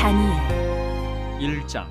다니엘 1장.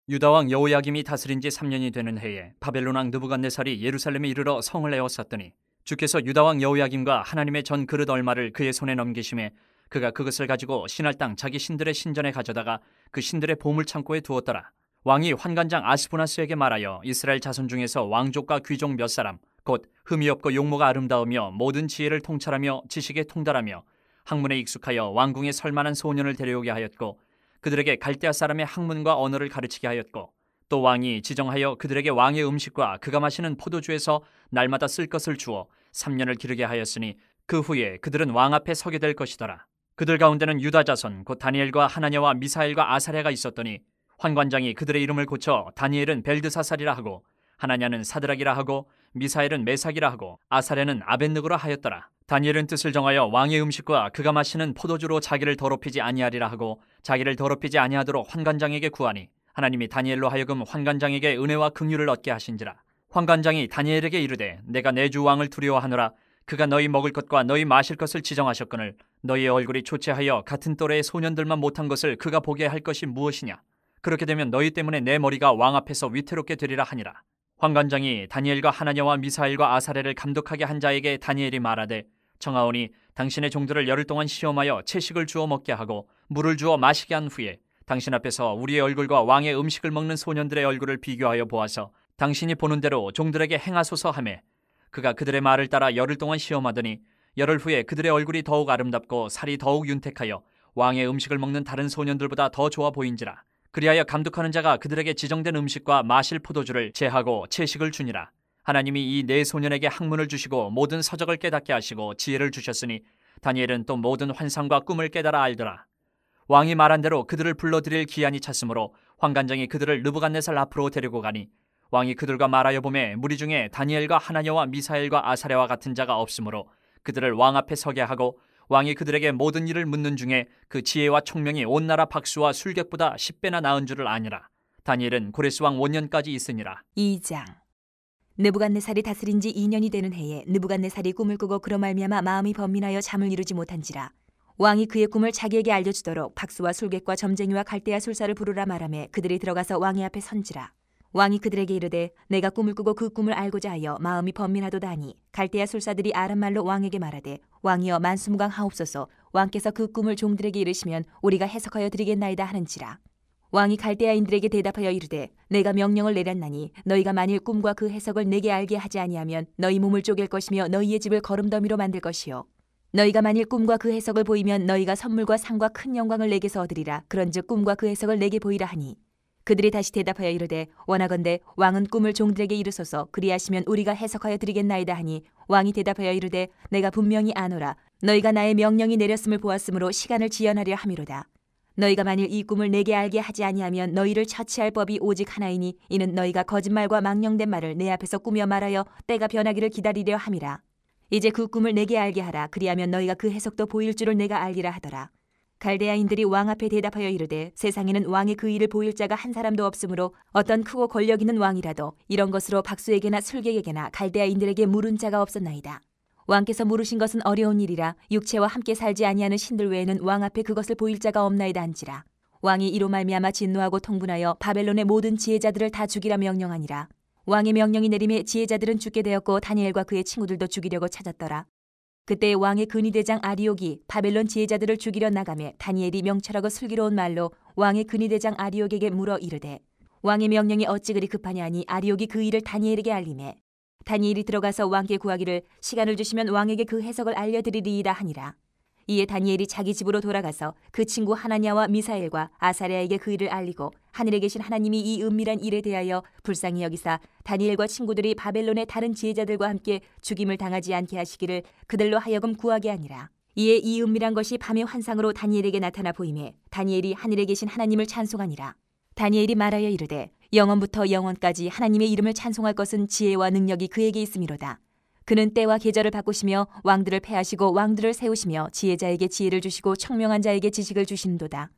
유다왕 여호야김이 다스린 지 3년이 되는 해에 바벨론 왕 느부갓네살이 예루살렘에 이르러 성을 에워쌌더니 주께서 유다왕 여호야김과 하나님의 전 그릇 얼마를 그의 손에 넘기심에 그가 그것을 가지고 신할 땅 자기 신들의 신전에 가져다가 그 신들의 보물 창고에 두었더라. 왕이 환관장 아스부나스에게 말하여 이스라엘 자손 중에서 왕족과 귀족 몇 사람 곧 흠이 없고 용모가 아름다우며 모든 지혜를 통찰하며 지식에 통달하며 학문에 익숙하여 왕궁에 설만한 소년을 데려오게 하였고 그들에게 갈대아 사람의 학문과 언어를 가르치게 하였고 또 왕이 지정하여 그들에게 왕의 음식과 그가 마시는 포도주에서 날마다 쓸 것을 주어 3년을 기르게 하였으니 그 후에 그들은 왕 앞에 서게 될 것이더라. 그들 가운데는 유다 자손 곧 다니엘과 하나냐와 미사엘과 아사랴가 있었더니 환관장이 그들의 이름을 고쳐 다니엘은 벨드사살이라 하고 하나냐는 사드락이라 하고 미사엘은 메삭이라 하고 아사랴는 아벳느고라 하였더라. 다니엘은 뜻을 정하여 왕의 음식과 그가 마시는 포도주로 자기를 더럽히지 아니하리라 하고 자기를 더럽히지 아니하도록 환관장에게 구하니 하나님이 다니엘로 하여금 환관장에게 은혜와 긍휼을 얻게 하신지라. 환관장이 다니엘에게 이르되 내가 내 주 왕을 두려워하노라. 그가 너희 먹을 것과 너희 마실 것을 지정하셨거늘 너희의 얼굴이 초췌하여 같은 또래의 소년들만 못한 것을 그가 보게 할 것이 무엇이냐. 그렇게 되면 너희 때문에 내 머리가 왕 앞에서 위태롭게 되리라 하니라. 환관장이 다니엘과 하나냐와 미사엘과 아사랴를 감독하게 한 자에게 다니엘이 말하되 청하오니 당신의 종들을 열흘 동안 시험하여 채식을 주어 먹게 하고 물을 주어 마시게 한 후에 당신 앞에서 우리의 얼굴과 왕의 음식을 먹는 소년들의 얼굴을 비교하여 보아서 당신이 보는 대로 종들에게 행하소서 하매 그가 그들의 말을 따라 열흘 동안 시험하더니 열흘 후에 그들의 얼굴이 더욱 아름답고 살이 더욱 윤택하여 왕의 음식을 먹는 다른 소년들보다 더 좋아 보인지라. 그리하여 감독하는 자가 그들에게 지정된 음식과 마실 포도주를 제하고 채식을 주니라. 하나님이 이 네 소년에게 학문을 주시고 모든 서적을 깨닫게 하시고 지혜를 주셨으니 다니엘은 또 모든 환상과 꿈을 깨달아 알더라. 왕이 말한 대로 그들을 불러들일 기한이 찼으므로 환관장이 그들을 느부갓네살 앞으로 데리고 가니 왕이 그들과 말하여 보매 무리 중에 다니엘과 하나냐와 미사엘과 아사랴와 같은 자가 없으므로 그들을 왕 앞에 서게 하고 왕이 그들에게 모든 일을 묻는 중에 그 지혜와 총명이 온 나라 박수와 술객보다 10배나 나은 줄을 아니라. 다니엘은 고레스 왕 5년까지 있으니라. 2장. 느부갓네살이 다스린 지 2년이 되는 해에 느부갓네살이 꿈을 꾸고 그로 말미암아 마음이 번민하여 잠을 이루지 못한지라. 왕이 그의 꿈을 자기에게 알려주도록 박수와 술객과 점쟁이와 갈대아 술사를 부르라 말하매 그들이 들어가서 왕의 앞에 선지라. 왕이 그들에게 이르되 내가 꿈을 꾸고 그 꿈을 알고자 하여 마음이 번민하도다 하니 갈대아 술사들이 아람말로 왕에게 말하되 왕이여 만수무강하옵소서. 왕께서 그 꿈을 종들에게 이르시면 우리가 해석하여 드리겠나이다 하는지라. 왕이 갈대아인들에게 대답하여 이르되 내가 명령을 내렸나니 너희가 만일 꿈과 그 해석을 내게 알게 하지 아니하면 너희 몸을 쪼갤 것이며 너희의 집을 거름더미로 만들 것이요 너희가 만일 꿈과 그 해석을 보이면 너희가 선물과 상과 큰 영광을 내게서 얻으리라. 그런즉 꿈과 그 해석을 내게 보이라 하니 그들이 다시 대답하여 이르되 원하건대 왕은 꿈을 종들에게 이르소서. 그리하시면 우리가 해석하여 드리겠나이다 하니 왕이 대답하여 이르되 내가 분명히 아노라. 너희가 나의 명령이 내렸음을 보았으므로 시간을 지연하려 함이로다. 너희가 만일 이 꿈을 내게 알게 하지 아니하면 너희를 처치할 법이 오직 하나이니 이는 너희가 거짓말과 망령된 말을 내 앞에서 꾸며 말하여 때가 변하기를 기다리려 함이라. 이제 그 꿈을 내게 알게 하라. 그리하면 너희가 그 해석도 보일 줄을 내가 알리라 하더라. 갈대아인들이 왕 앞에 대답하여 이르되 세상에는 왕의 그 일을 보일 자가 한 사람도 없으므로 어떤 크고 권력 있는 왕이라도 이런 것으로 박수에게나 술객에게나 갈대아인들에게 물은 자가 없었나이다. 왕께서 물으신 것은 어려운 일이라 육체와 함께 살지 아니하는 신들 외에는 왕 앞에 그것을 보일 자가 없나이다 한지라. 왕이 이로 말미암아 진노하고 통분하여 바벨론의 모든 지혜자들을 다 죽이라 명령하니라. 왕의 명령이 내림에 지혜자들은 죽게 되었고 다니엘과 그의 친구들도 죽이려고 찾았더라. 그때 왕의 근위대장 아리옥이 바벨론 지혜자들을 죽이려 나가매 다니엘이 명철하고 슬기로운 말로 왕의 근위대장 아리옥에게 물어 이르되 왕의 명령이 어찌 그리 급하냐 하니 아리옥이 그 일을 다니엘에게 알리매 다니엘이 들어가서 왕께 구하기를 시간을 주시면 왕에게 그 해석을 알려드리리이다 하니라. 이에 다니엘이 자기 집으로 돌아가서 그 친구 하나냐와 미사엘과 아사랴에게 그 일을 알리고 하늘에 계신 하나님이 이 은밀한 일에 대하여 불쌍히 여기사 다니엘과 친구들이 바벨론의 다른 지혜자들과 함께 죽임을 당하지 않게 하시기를 그들로 하여금 구하게 하니라. 이에 이 은밀한 것이 밤의 환상으로 다니엘에게 나타나 보이매 다니엘이 하늘에 계신 하나님을 찬송하니라. 다니엘이 말하여 이르되 영원부터 영원까지 하나님의 이름을 찬송할 것은 지혜와 능력이 그에게 있음이로다. 그는 때와 계절을 바꾸시며 왕들을 패하시고 왕들을 세우시며 지혜자에게 지혜를 주시고 청명한 자에게 지식을 주시는도다.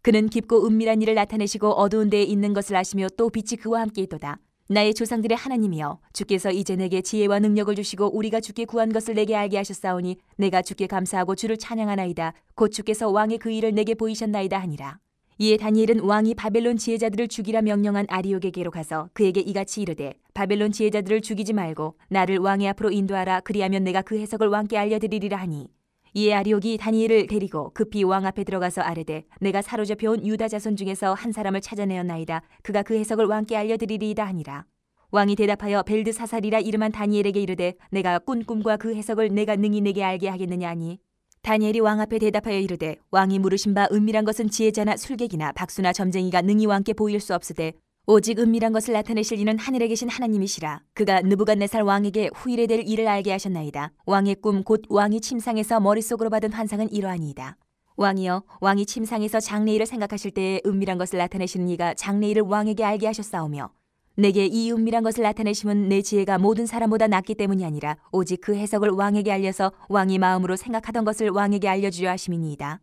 그는 깊고 은밀한 일을 나타내시고 어두운 데에 있는 것을 아시며 또 빛이 그와 함께 있도다. 나의 조상들의 하나님이여 주께서 이제 내게 지혜와 능력을 주시고 우리가 주께 구한 것을 내게 알게 하셨사오니 내가 주께 감사하고 주를 찬양하나이다. 곧 주께서 왕의 그 일을 내게 보이셨나이다 하니라. 이에 다니엘은 왕이 바벨론 지혜자들을 죽이라 명령한 아리옥에게로 가서 그에게 이같이 이르되 바벨론 지혜자들을 죽이지 말고 나를 왕의 앞으로 인도하라. 그리하면 내가 그 해석을 왕께 알려드리리라 하니, 이에 아리옥이 다니엘을 데리고 급히 왕 앞에 들어가서 아뢰되 내가 사로잡혀온 유다 자손 중에서 한 사람을 찾아내었나이다. 그가 그 해석을 왕께 알려드리리이다 하니라. 왕이 대답하여 벨드사살이라 이름한 다니엘에게 이르되 내가 꾼 꿈과 그 해석을 내가 능히 내게 알게 하겠느냐 하니, 다니엘이 왕 앞에 대답하여 이르되 왕이 물으신 바 은밀한 것은 지혜자나 술객이나 박수나 점쟁이가 능히 왕께 보일 수 없으되 오직 은밀한 것을 나타내실 이는 하늘에 계신 하나님이시라. 그가 느부갓네살 왕에게 후일에 될 일을 알게 하셨나이다. 왕의 꿈 곧 왕이 침상에서 머릿속으로 받은 환상은 이러하니이다. 왕이여, 왕이 침상에서 장래일을 생각하실 때에 은밀한 것을 나타내시는 이가 장래일을 왕에게 알게 하셨사오며, 내게 이 은밀한 것을 나타내심은 내 지혜가 모든 사람보다 낫기 때문이 아니라 오직 그 해석을 왕에게 알려서 왕이 마음으로 생각하던 것을 왕에게 알려주려 하심이니이다.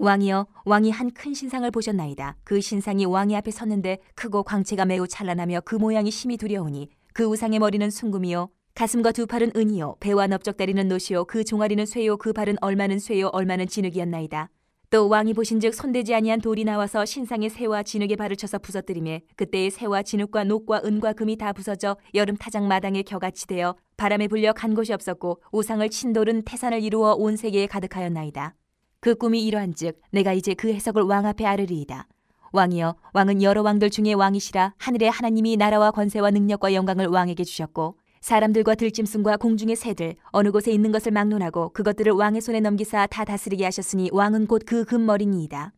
왕이여, 왕이 한 큰 신상을 보셨나이다. 그 신상이 왕의 앞에 섰는데 크고 광채가 매우 찬란하며 그 모양이 심히 두려우니 그 우상의 머리는 순금이요 가슴과 두 팔은 은이요 배와 넓적다리는 노시요 그 종아리는 쇠요 그 발은 얼마는 쇠요 얼마는 진흙이었나이다. 또 왕이 보신즉 손대지 아니한 돌이 나와서 신상의 새와 진흙의 발을 쳐서 부서뜨리매 그때의 새와 진흙과 녹과 은과 금이 다 부서져 여름 타작 마당에 겨같이 되어 바람에 불려 간 곳이 없었고 우상을 친 돌은 태산을 이루어 온 세계에 가득하였나이다. 그 꿈이 이러한즉 내가 이제 그 해석을 왕 앞에 아뢰리이다. 왕이여, 왕은 여러 왕들 중에 왕이시라. 하늘의 하나님이 나라와 권세와 능력과 영광을 왕에게 주셨고 사람들과 들짐승과 공중의 새들 어느 곳에 있는 것을 막론하고 그것들을 왕의 손에 넘기사 다 다스리게 하셨으니 왕은 곧 그 금머리니이다.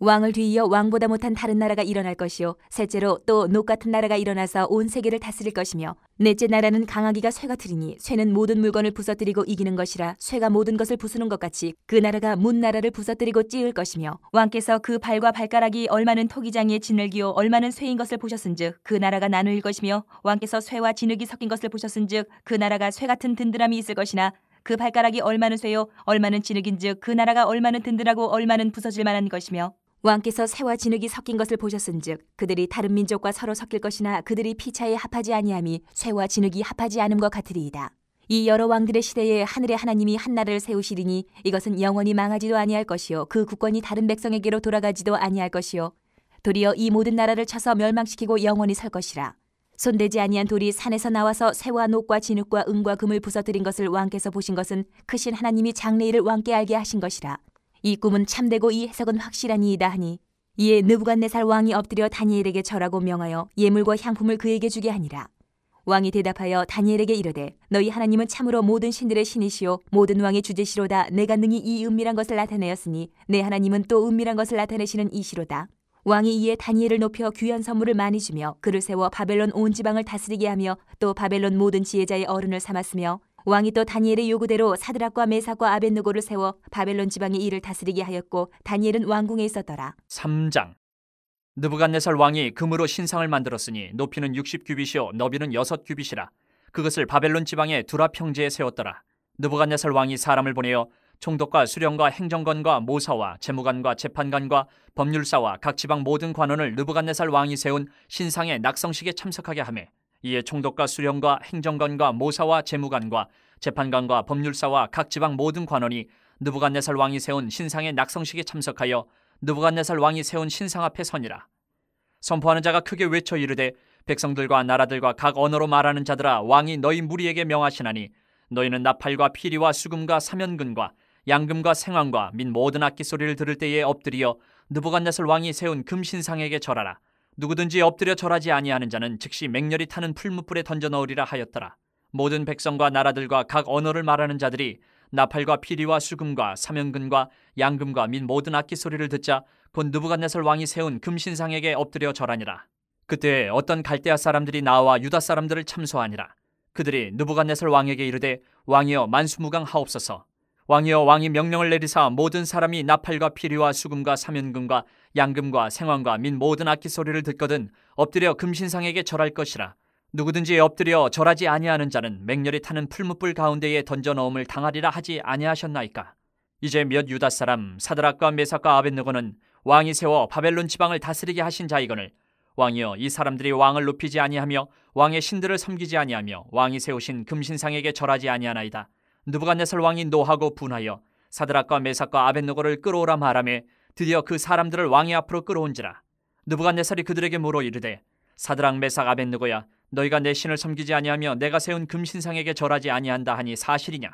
왕을 뒤이어 왕보다 못한 다른 나라가 일어날 것이요 셋째로 또 녹 같은 나라가 일어나서 온 세계를 다스릴 것이며 넷째 나라는 강하기가 쇠 같으리니 쇠는 모든 물건을 부서뜨리고 이기는 것이라 쇠가 모든 것을 부수는 것 같이 그 나라가 문 나라를 부서뜨리고 찌을 것이며 왕께서 그 발과 발가락이 얼마는 토기장이의 진흙이요 얼마는 쇠인 것을 보셨은즉 그 나라가 나누일 것이며 왕께서 쇠와 진흙이 섞인 것을 보셨은즉 그 나라가 쇠 같은 든든함이 있을 것이나 그 발가락이 얼마는 쇠요 얼마는 진흙인즉 그 나라가 얼마는 든든하고 얼마는 부서질 만한 것이며 왕께서 새와 진흙이 섞인 것을 보셨은즉 그들이 다른 민족과 서로 섞일 것이나 그들이 피차에 합하지 아니함이 새와 진흙이 합하지 않음과 같으리이다. 이 여러 왕들의 시대에 하늘의 하나님이 한 나라를 세우시리니 이것은 영원히 망하지도 아니할 것이요 그 국권이 다른 백성에게로 돌아가지도 아니할 것이요 도리어 이 모든 나라를 쳐서 멸망시키고 영원히 설 것이라. 손대지 아니한 돌이 산에서 나와서 새와 녹과 진흙과 은과 금을 부서뜨린 것을 왕께서 보신 것은 크신 하나님이 장래일을 왕께 알게 하신 것이라. 이 꿈은 참되고 이 해석은 확실하니이다 하니, 이에 느부갓네살 왕이 엎드려 다니엘에게 절하고 명하여 예물과 향품을 그에게 주게 하니라. 왕이 대답하여 다니엘에게 이르되 너희 하나님은 참으로 모든 신들의 신이시요 모든 왕의 주제시로다. 내가 능히 이 은밀한 것을 나타내었으니 내 하나님은 또 은밀한 것을 나타내시는 이시로다. 왕이 이에 다니엘을 높여 귀한 선물을 많이 주며 그를 세워 바벨론 온 지방을 다스리게 하며 또 바벨론 모든 지혜자의 어른을 삼았으며 왕이 또 다니엘의 요구대로 사드락과 메삭과 아벳느고를 세워 바벨론 지방의 일을 다스리게 하였고 다니엘은 왕궁에 있었더라. 3장. 느부갓네살 왕이 금으로 신상을 만들었으니 높이는 60규빗이요 너비는 6규빗이라. 그것을 바벨론 지방의 두라 평지에 세웠더라. 느부갓네살 왕이 사람을 보내어 총독과 수령과 행정관과 모사와 재무관과 재판관과 법률사와 각 지방 모든 관원을 느부갓네살 왕이 세운 신상의 낙성식에 참석하게 하매, 이에 총독과 수령과 행정관과 모사와 재무관과 재판관과 법률사와 각 지방 모든 관원이 느부갓네살 왕이 세운 신상의 낙성식에 참석하여 느부갓네살 왕이 세운 신상 앞에 서니라. 선포하는 자가 크게 외쳐 이르되 백성들과 나라들과 각 언어로 말하는 자들아, 왕이 너희 무리에게 명하시나니 너희는 나팔과 피리와 수금과 사면근과 양금과 생황과 및 모든 악기 소리를 들을 때에 엎드려 느부갓네살 왕이 세운 금신상에게 절하라. 누구든지 엎드려 절하지 아니하는 자는 즉시 맹렬히 타는 풀무불에 던져 넣으리라 하였더라. 모든 백성과 나라들과 각 언어를 말하는 자들이 나팔과 피리와 수금과 사면근과 양금과 및 모든 악기 소리를 듣자 곧 느부갓네살 왕이 세운 금신상에게 엎드려 절하니라. 그때 어떤 갈대아 사람들이 나와 유다 사람들을 참소하니라. 그들이 느부갓네살 왕에게 이르되 왕이여 만수무강하옵소서. 왕이여 왕이 명령을 내리사 모든 사람이 나팔과 피리와 수금과 사면금과 양금과 생황과 및 모든 악기 소리를 듣거든 엎드려 금신상에게 절할 것이라. 누구든지 엎드려 절하지 아니하는 자는 맹렬히 타는 풀무불 가운데에 던져 넣음을 당하리라 하지 아니하셨나이까. 이제 몇 유다 사람 사드락과 메삭과 아벳느고는 왕이 세워 바벨론 지방을 다스리게 하신 자이거늘 왕이여 이 사람들이 왕을 높이지 아니하며 왕의 신들을 섬기지 아니하며 왕이 세우신 금신상에게 절하지 아니하나이다. 느부갓네살 왕이 노하고 분하여 사드락과 메삭과 아벳느고를 끌어오라 말하매 드디어 그 사람들을 왕의 앞으로 끌어온지라. 느부갓네살이 그들에게 물어 이르되 사드락 메삭 아벳느고야, 너희가 내 신을 섬기지 아니하며 내가 세운 금신상에게 절하지 아니한다 하니 사실이냐?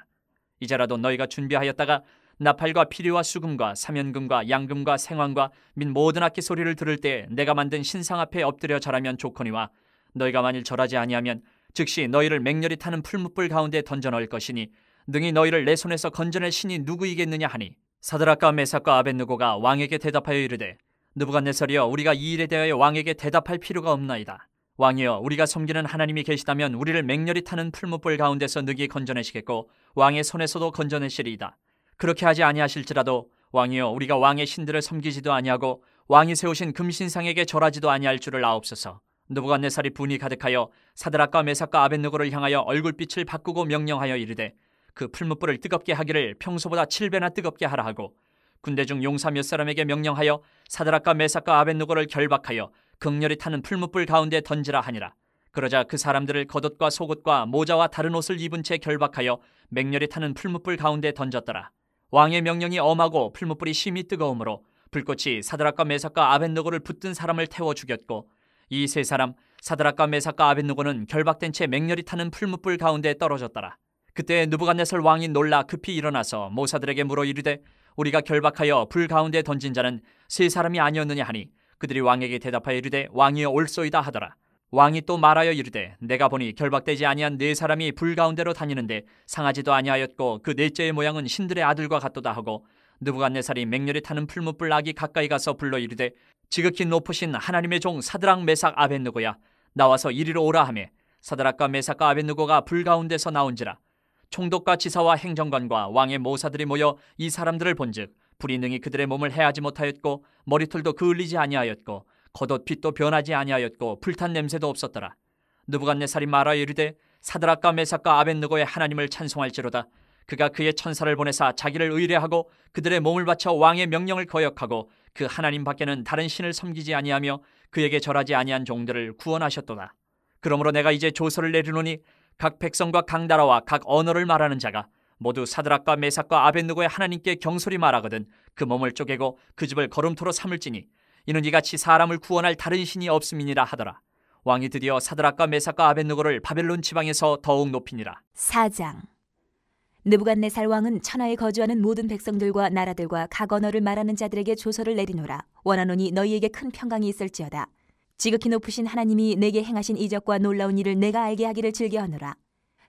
이제라도 너희가 준비하였다가 나팔과 피리와 수금과 사면금과 양금과 생황과 및 모든 악기 소리를 들을 때 내가 만든 신상 앞에 엎드려 절하면 좋거니와, 너희가 만일 절하지 아니하면 즉시 너희를 맹렬히 타는 풀무불 가운데 던져 넣을 것이니 능히 너희를 내 손에서 건져낼 신이 누구이겠느냐 하니, 사드락과 메삭과 아벳느고가 왕에게 대답하여 이르되 느부갓네살이여, 우리가 이 일에 대하여 왕에게 대답할 필요가 없나이다. 왕이여, 우리가 섬기는 하나님이 계시다면 우리를 맹렬히 타는 풀무불 가운데서 능히 건져내시겠고 왕의 손에서도 건져내시리이다. 그렇게 하지 아니하실지라도 왕이여, 우리가 왕의 신들을 섬기지도 아니하고 왕이 세우신 금신상에게 절하지도 아니할 줄을 아옵소서. 느부갓네살이 분이 가득하여 사드락과 메삭과 아벳느고를 향하여 얼굴빛을 바꾸고 명령하여 이르되 그 풀무불을 뜨겁게 하기를 평소보다 7배나 뜨겁게 하라 하고, 군대 중 용사 몇 사람에게 명령하여 사드락과 메삭과 아벳느고를 결박하여 극렬히 타는 풀무불 가운데 던지라 하니라. 그러자 그 사람들을 겉옷과 속옷과 모자와 다른 옷을 입은 채 결박하여 맹렬히 타는 풀무불 가운데 던졌더라. 왕의 명령이 엄하고 풀무불이 심히 뜨거우므로 불꽃이 사드락과 메삭과 아벳느고를 붙든 사람을 태워 죽였고, 이 세 사람 사드락과 메삭과 아벳느고는 결박된 채 맹렬히 타는 풀무불 가운데 떨어졌더라. 그때 느부갓네살 왕이 놀라 급히 일어나서 모사들에게 물어 이르되 우리가 결박하여 불 가운데 던진 자는 세 사람이 아니었느냐 하니, 그들이 왕에게 대답하여 이르되 왕이여 옳소이다 하더라. 왕이 또 말하여 이르되 내가 보니 결박되지 아니한 네 사람이 불 가운데로 다니는데 상하지도 아니하였고 그 넷째의 모양은 신들의 아들과 같도다 하고, 느부갓네살이 맹렬히 타는 풀무불 악이 가까이 가서 불러 이르되 지극히 높으신 하나님의 종 사드락 메삭 아벳느고야, 나와서 이리로 오라 하매 사드락과 메삭과 아벳느고가 불 가운데서 나온지라. 총독과 지사와 행정관과 왕의 모사들이 모여 이 사람들을 본즉 불이 능히 그들의 몸을 해하지 못하였고 머리털도 그을리지 아니하였고 겉옷 빛도 변하지 아니하였고 불탄 냄새도 없었더라. 느부갓네살이 말하여 이르되 사드락과 메삭과 아벳느고의 하나님을 찬송할지로다. 그가 그의 천사를 보내사 자기를 의뢰하고 그들의 몸을 바쳐 왕의 명령을 거역하고 그 하나님 밖에는 다른 신을 섬기지 아니하며 그에게 절하지 아니한 종들을 구원하셨도다. 그러므로 내가 이제 조서를 내리노니 각 백성과 각 나라와 각 언어를 말하는 자가 모두 사드락과 메삭과 아벳느고의 하나님께 경솔히 말하거든 그 몸을 쪼개고 그 집을 거름토로 삼을지니 이는 이같이 사람을 구원할 다른 신이 없음이니라 하더라. 왕이 드디어 사드락과 메삭과 아벳느고를 바벨론 지방에서 더욱 높이니라. 4장. 느부갓네살 왕은 천하에 거주하는 모든 백성들과 나라들과 각 언어를 말하는 자들에게 조서를 내리노라. 원하노니 너희에게 큰 평강이 있을지어다. 지극히 높으신 하나님이 내게 행하신 이적과 놀라운 일을 내가 알게 하기를 즐겨하노라.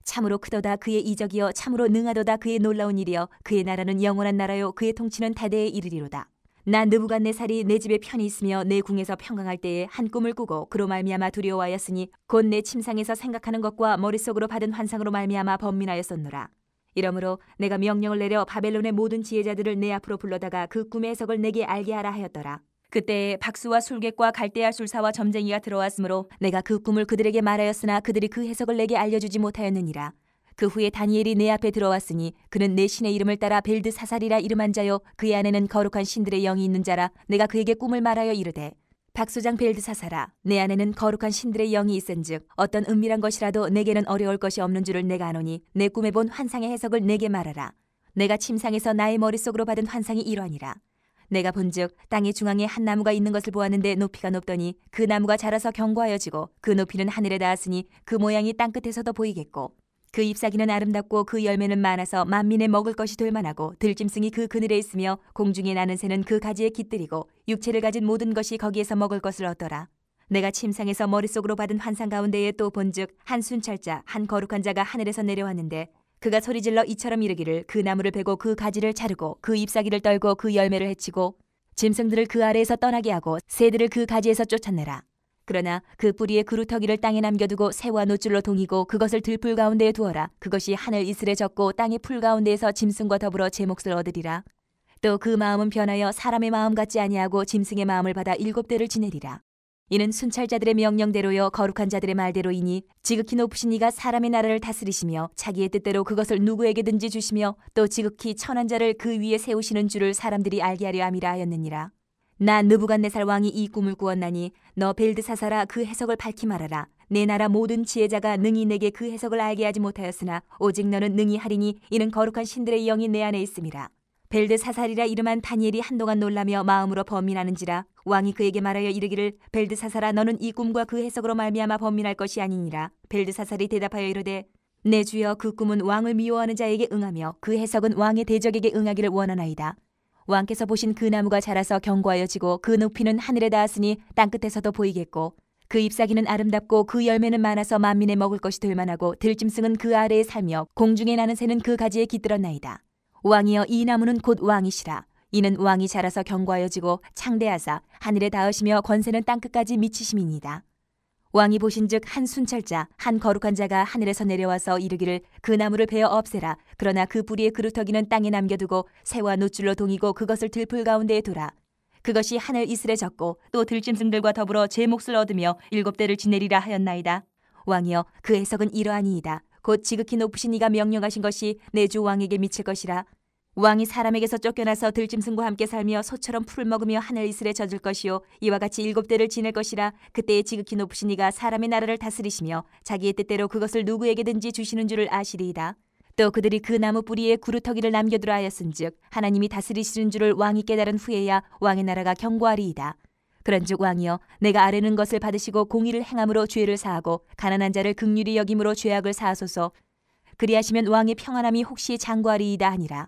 참으로 크도다 그의 이적이여, 참으로 능하도다 그의 놀라운 일이여, 그의 나라는 영원한 나라요 그의 통치는 대대에 이르리로다. 나 느부갓네살이 내 집에 편히 있으며 내 궁에서 평강할 때에 한 꿈을 꾸고 그로 말미암아 두려워하였으니 곧 내 침상에서 생각하는 것과 머릿속으로 받은 환상으로 말미암아 번민하였었노라. 이러므로 내가 명령을 내려 바벨론의 모든 지혜자들을 내 앞으로 불러다가 그 꿈의 해석을 내게 알게 하라 하였더라. 그때 박수와 술객과 갈대아 술사와 점쟁이가 들어왔으므로 내가 그 꿈을 그들에게 말하였으나 그들이 그 해석을 내게 알려주지 못하였느니라. 그 후에 다니엘이 내 앞에 들어왔으니 그는 내 신의 이름을 따라 벨드사살이라 이름한 자요 그의 안에는 거룩한 신들의 영이 있는 자라. 내가 그에게 꿈을 말하여 이르되 박수장 벨드사살아, 내 안에는 거룩한 신들의 영이 있은즉 어떤 은밀한 것이라도 내게는 어려울 것이 없는 줄을 내가 아노니 내 꿈에 본 환상의 해석을 내게 말하라. 내가 침상에서 나의 머릿속으로 받은 환상이 이러하니라. 내가 본즉 땅의 중앙에 한 나무가 있는 것을 보았는데 높이가 높더니 그 나무가 자라서 견고하여지고 그 높이는 하늘에 닿았으니 그 모양이 땅끝에서도 보이겠고 그 잎사귀는 아름답고 그 열매는 많아서 만민의 먹을 것이 될 만하고 들짐승이 그 그늘에 있으며 공중에 나는 새는 그 가지에 깃들이고 육체를 가진 모든 것이 거기에서 먹을 것을 얻더라. 내가 침상에서 머릿속으로 받은 환상 가운데에 또 본즉 한 순찰자 한 거룩한 자가 하늘에서 내려왔는데 그가 소리질러 이처럼 이르기를 그 나무를 베고 그 가지를 자르고 그 잎사귀를 떨고 그 열매를 해치고 짐승들을 그 아래에서 떠나게 하고 새들을 그 가지에서 쫓아내라. 그러나 그 뿌리의 그루터기를 땅에 남겨두고 새와 노줄로 동이고 그것을 들풀 가운데에 두어라. 그것이 하늘 이슬에 젖고 땅의 풀 가운데에서 짐승과 더불어 제 몫을 얻으리라. 또 그 마음은 변하여 사람의 마음 같지 아니하고 짐승의 마음을 받아 7대를 지내리라. 이는 순찰자들의 명령대로요 거룩한 자들의 말대로이니 지극히 높으신 이가 사람의 나라를 다스리시며 자기의 뜻대로 그것을 누구에게든지 주시며 또 지극히 천한 자를 그 위에 세우시는 줄을 사람들이 알게 하려 함이라 하였느니라. 나 느부갓네살 왕이 이 꿈을 꾸었나니 너 벨드사살아 그 해석을 밝히 말하라. 내 나라 모든 지혜자가 능히 내게 그 해석을 알게 하지 못하였으나 오직 너는 능히 하리니 이는 거룩한 신들의 영이 내 안에 있음이라. 벨드사살이라 이름한 다니엘이 한동안 놀라며 마음으로 번민하는지라 왕이 그에게 말하여 이르기를 벨드사살아 너는 이 꿈과 그 해석으로 말미암아 번민할 것이 아니니라. 벨드사살이 대답하여 이르되 내 주여 그 꿈은 왕을 미워하는 자에게 응하며 그 해석은 왕의 대적에게 응하기를 원하나이다. 왕께서 보신 그 나무가 자라서 견고하여 지고 그 높이는 하늘에 닿았으니 땅끝에서도 보이겠고 그 잎사귀는 아름답고 그 열매는 많아서 만민에 먹을 것이 될 만하고 들짐승은 그 아래에 살며 공중에 나는 새는 그 가지에 깃들었나이다. 왕이여 이 나무는 곧 왕이시라. 이는 왕이 자라서 견고하여지고 창대하사 하늘에 닿으시며 권세는 땅끝까지 미치심이니이다. 왕이 보신즉 한 순찰자 한 거룩한 자가 하늘에서 내려와서 이르기를 그 나무를 베어 없애라. 그러나 그 뿌리의 그루터기는 땅에 남겨두고 새와 노줄로 동이고 그것을 들풀 가운데에 두라. 그것이 하늘 이슬에 젖고 또 들짐승들과 더불어 제 몫을 얻으며 7대를 지내리라 하였나이다. 왕이여 그 해석은 이러하니이다. 곧 지극히 높으신 이가 명령하신 것이 내 주 왕에게 미칠 것이라. 왕이 사람에게서 쫓겨나서 들짐승과 함께 살며 소처럼 풀을 먹으며 하늘 이슬에 젖을 것이요 이와 같이 7대를 지낼 것이라. 그때에 지극히 높으신 이가 사람의 나라를 다스리시며 자기의 뜻대로 그것을 누구에게든지 주시는 줄을 아시리이다. 또 그들이 그 나무 뿌리에 구루터기를 남겨두라 하였은즉 하나님이 다스리시는 줄을 왕이 깨달은 후에야 왕의 나라가 견고하리이다. 그런즉 왕이여 내가 아뢰는 것을 받으시고 공의를 행함으로 죄를 사하고 가난한 자를 긍휼히 여김으로 죄악을 사하소서. 그리하시면 왕의 평안함이 혹시 장구하리이다 하니라.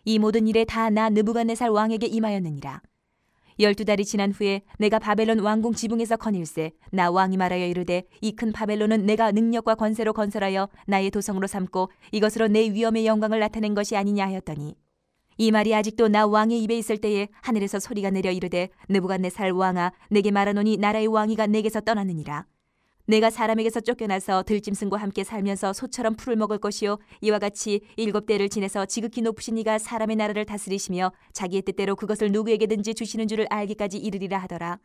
이 모든 일에 다 나 느부갓네살 왕에게 임하였느니라. 12달이 지난 후에 내가 바벨론 왕궁 지붕에서 거닐세 나 왕이 말하여 이르되 이 큰 바벨론은 내가 능력과 권세로 건설하여 나의 도성으로 삼고 이것으로 내 위엄의 영광을 나타낸 것이 아니냐 하였더니 이 말이 아직도 나 왕의 입에 있을 때에 하늘에서 소리가 내려 이르되 느부갓네살 왕아 내게 말하노니 나라의 왕위가 내게서 떠났느니라. 내가 사람에게서 쫓겨나서 들짐승과 함께 살면서 소처럼 풀을 먹을 것이요 이와 같이 7대를 지내서 지극히 높으신 이가 사람의 나라를 다스리시며 자기의 뜻대로 그것을 누구에게든지 주시는 줄을 알기까지 이르리라 하더라.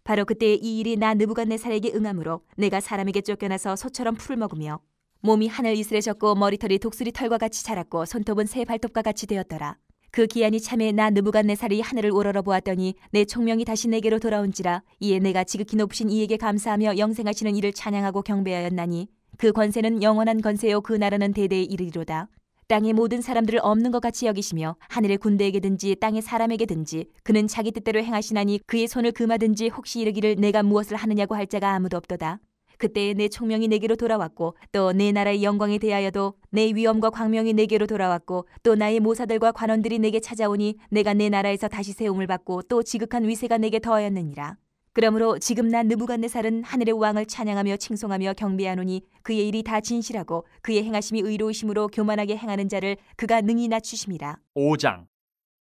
바로 그때 이 일이 나 느부갓네살에게 응함으로 내가 사람에게 쫓겨나서 소처럼 풀을 먹으며 몸이 하늘 이슬에 젖고 머리털이 독수리 털과 같이 자랐고 손톱은 새 발톱과 같이 되었더라. 그 기한이 참에 나 느부갓네살이 하늘을 우러러 보았더니 내 총명이 다시 내게로 돌아온지라. 이에 내가 지극히 높으신 이에게 감사하며 영생하시는 이를 찬양하고 경배하였나니 그 권세는 영원한 권세요 그 나라는 대대에 이르리로다. 땅의 모든 사람들을 없는 것 같이 여기시며 하늘의 군대에게든지 땅의 사람에게든지 그는 자기 뜻대로 행하시나니 그의 손을 금하든지 혹시 이르기를 내가 무엇을 하느냐고 할 자가 아무도 없도다. 그때에 내 총명이 내게로 돌아왔고 또 내 나라의 영광에 대하여도 내 위엄과 광명이 내게로 돌아왔고 또 나의 모사들과 관원들이 내게 찾아오니 내가 내 나라에서 다시 세움을 받고 또 지극한 위세가 내게 더하였느니라. 그러므로 지금 나 느부갓네살은 하늘의 왕을 찬양하며 칭송하며 경배하노니 그의 일이 다 진실하고 그의 행하심이 의로우심으로 교만하게 행하는 자를 그가 능히 낮추심이라. 5장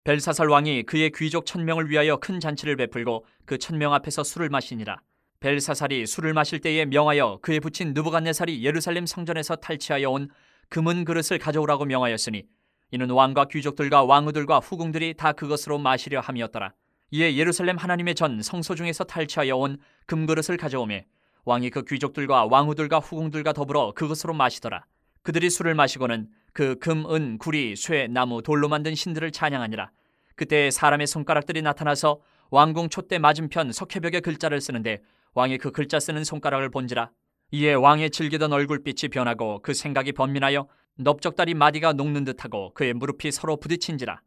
벨사살 왕이 그의 귀족 1000명을 위하여 큰 잔치를 베풀고 그 1000명 앞에서 술을 마시니라. 벨사살이 술을 마실 때에 명하여 그의 부친 느부갓네살이 예루살렘 성전에서 탈취하여 온 금은 그릇을 가져오라고 명하였으니 이는 왕과 귀족들과 왕후들과 후궁들이 다 그것으로 마시려 함이었더라. 이에 예루살렘 하나님의 전 성소 중에서 탈취하여 온 금그릇을 가져오매 왕이 그 귀족들과 왕후들과 후궁들과 더불어 그것으로 마시더라. 그들이 술을 마시고는 그 금, 은, 구리, 쇠, 나무, 돌로 만든 신들을 찬양하니라. 그때 사람의 손가락들이 나타나서 왕궁 촛대 맞은편 석회벽에 글자를 쓰는데 왕이 그 글자 쓰는 손가락을 본지라. 이에 왕의 질기던 얼굴빛이 변하고 그 생각이 번민하여 넓적다리 마디가 녹는 듯하고 그의 무릎이 서로 부딪힌지라.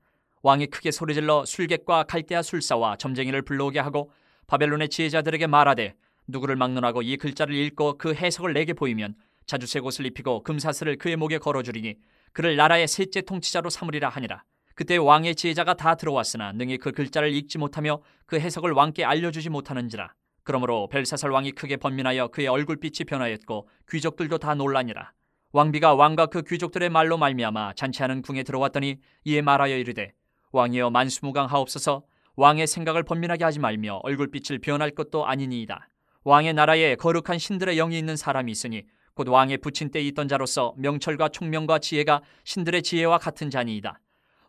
왕이 크게 소리질러 술객과 갈대아 술사와 점쟁이를 불러오게 하고 바벨론의 지혜자들에게 말하되 누구를 막론하고 이 글자를 읽고 그 해석을 내게 보이면 자주색 옷을 입히고 금사슬을 그의 목에 걸어주리니 그를 나라의 셋째 통치자로 삼으리라 하니라. 그때 왕의 지혜자가 다 들어왔으나 능히 그 글자를 읽지 못하며 그 해석을 왕께 알려주지 못하는지라. 그러므로 벨사살 왕이 크게 번민하여 그의 얼굴빛이 변하였고 귀족들도 다 놀라니라. 왕비가 왕과 그 귀족들의 말로 말미암아 잔치하는 궁에 들어왔더니 이에 말하여 이르되 왕이여 만수무강하옵소서. 왕의 생각을 번민하게 하지 말며 얼굴빛을 변할 것도 아니니이다. 왕의 나라에 거룩한 신들의 영이 있는 사람이 있으니 곧 왕의 부친 때에 있던 자로서 명철과 총명과 지혜가 신들의 지혜와 같은 자니이다.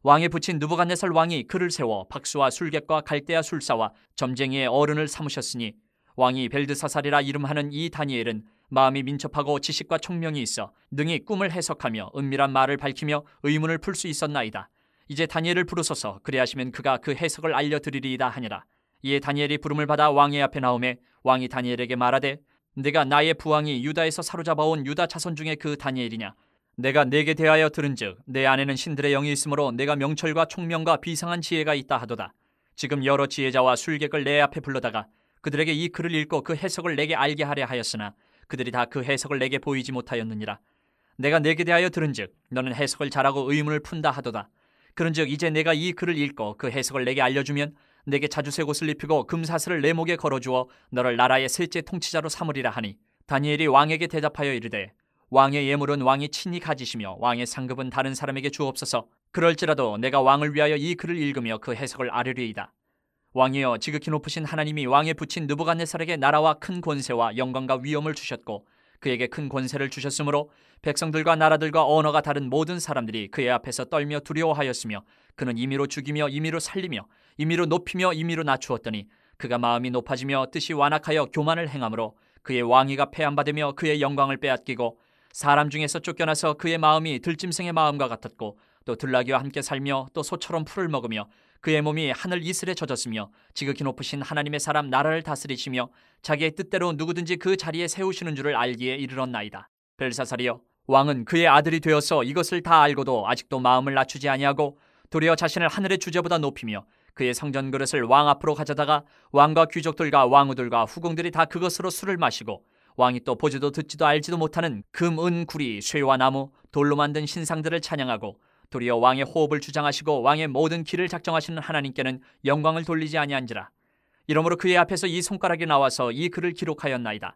왕의 부친 느부갓네살 왕이 그를 세워 박수와 술객과 갈대아 술사와 점쟁이의 어른을 삼으셨으니 왕이 벨드사살이라 이름하는 이 다니엘은 마음이 민첩하고 지식과 총명이 있어 능히 꿈을 해석하며 은밀한 말을 밝히며 의문을 풀 수 있었나이다. 이제 다니엘을 부르소서. 그리하시면 그가 그 해석을 알려드리리이다 하니라. 이에 다니엘이 부름을 받아 왕의 앞에 나오매 왕이 다니엘에게 말하되 내가 나의 부왕이 유다에서 사로잡아온 유다 자손 중에 그 다니엘이냐. 내가 네게 대하여 들은즉 내 안에는 신들의 영이 있으므로 내가 명철과 총명과 비상한 지혜가 있다 하도다. 지금 여러 지혜자와 술객을 내 앞에 불러다가 그들에게 이 글을 읽고 그 해석을 내게 알게 하려 하였으나 그들이 다 그 해석을 내게 보이지 못하였느니라. 내가 네게 대하여 들은즉 너는 해석을 잘하고 의문을 푼다 하도다. 그런즉 이제 내가 이 글을 읽고 그 해석을 내게 알려주면 내게 자주색 옷을 입히고 금사슬을 내 목에 걸어주어 너를 나라의 셋째 통치자로 삼으리라 하니, 다니엘이 왕에게 대답하여 이르되 왕의 예물은 왕이 친히 가지시며 왕의 상급은 다른 사람에게 주옵소서. 그럴지라도 내가 왕을 위하여 이 글을 읽으며 그 해석을 아뢰리이다. 왕이여, 지극히 높으신 하나님이 왕에 붙인 느부갓네살에게 나라와 큰 권세와 영광과 위엄을 주셨고 그에게 큰 권세를 주셨으므로 백성들과 나라들과 언어가 다른 모든 사람들이 그의 앞에서 떨며 두려워하였으며 그는 임의로 죽이며 임의로 살리며 임의로 높이며 임의로 낮추었더니 그가 마음이 높아지며 뜻이 완악하여 교만을 행함으로 그의 왕위가 폐함받으며 그의 영광을 빼앗기고 사람 중에서 쫓겨나서 그의 마음이 들짐승의 마음과 같았고 또 들나귀와 함께 살며 또 소처럼 풀을 먹으며 그의 몸이 하늘 이슬에 젖었으며 지극히 높으신 하나님의 사람 나라를 다스리시며 자기의 뜻대로 누구든지 그 자리에 세우시는 줄을 알기에 이르렀나이다. 벨사살이여, 왕은 그의 아들이 되어서 이것을 다 알고도 아직도 마음을 낮추지 아니하고 도리어 자신을 하늘의 주제보다 높이며 그의 성전 그릇을 왕 앞으로 가져다가 왕과 귀족들과 왕후들과 후궁들이 다 그것으로 술을 마시고 왕이 또 보지도 듣지도 알지도 못하는 금, 은, 구리, 쇠와 나무, 돌로 만든 신상들을 찬양하고 도리어 왕의 호흡을 주장하시고 왕의 모든 길을 작정하시는 하나님께는 영광을 돌리지 아니한지라. 이러므로 그의 앞에서 이 손가락이 나와서 이 글을 기록하였나이다.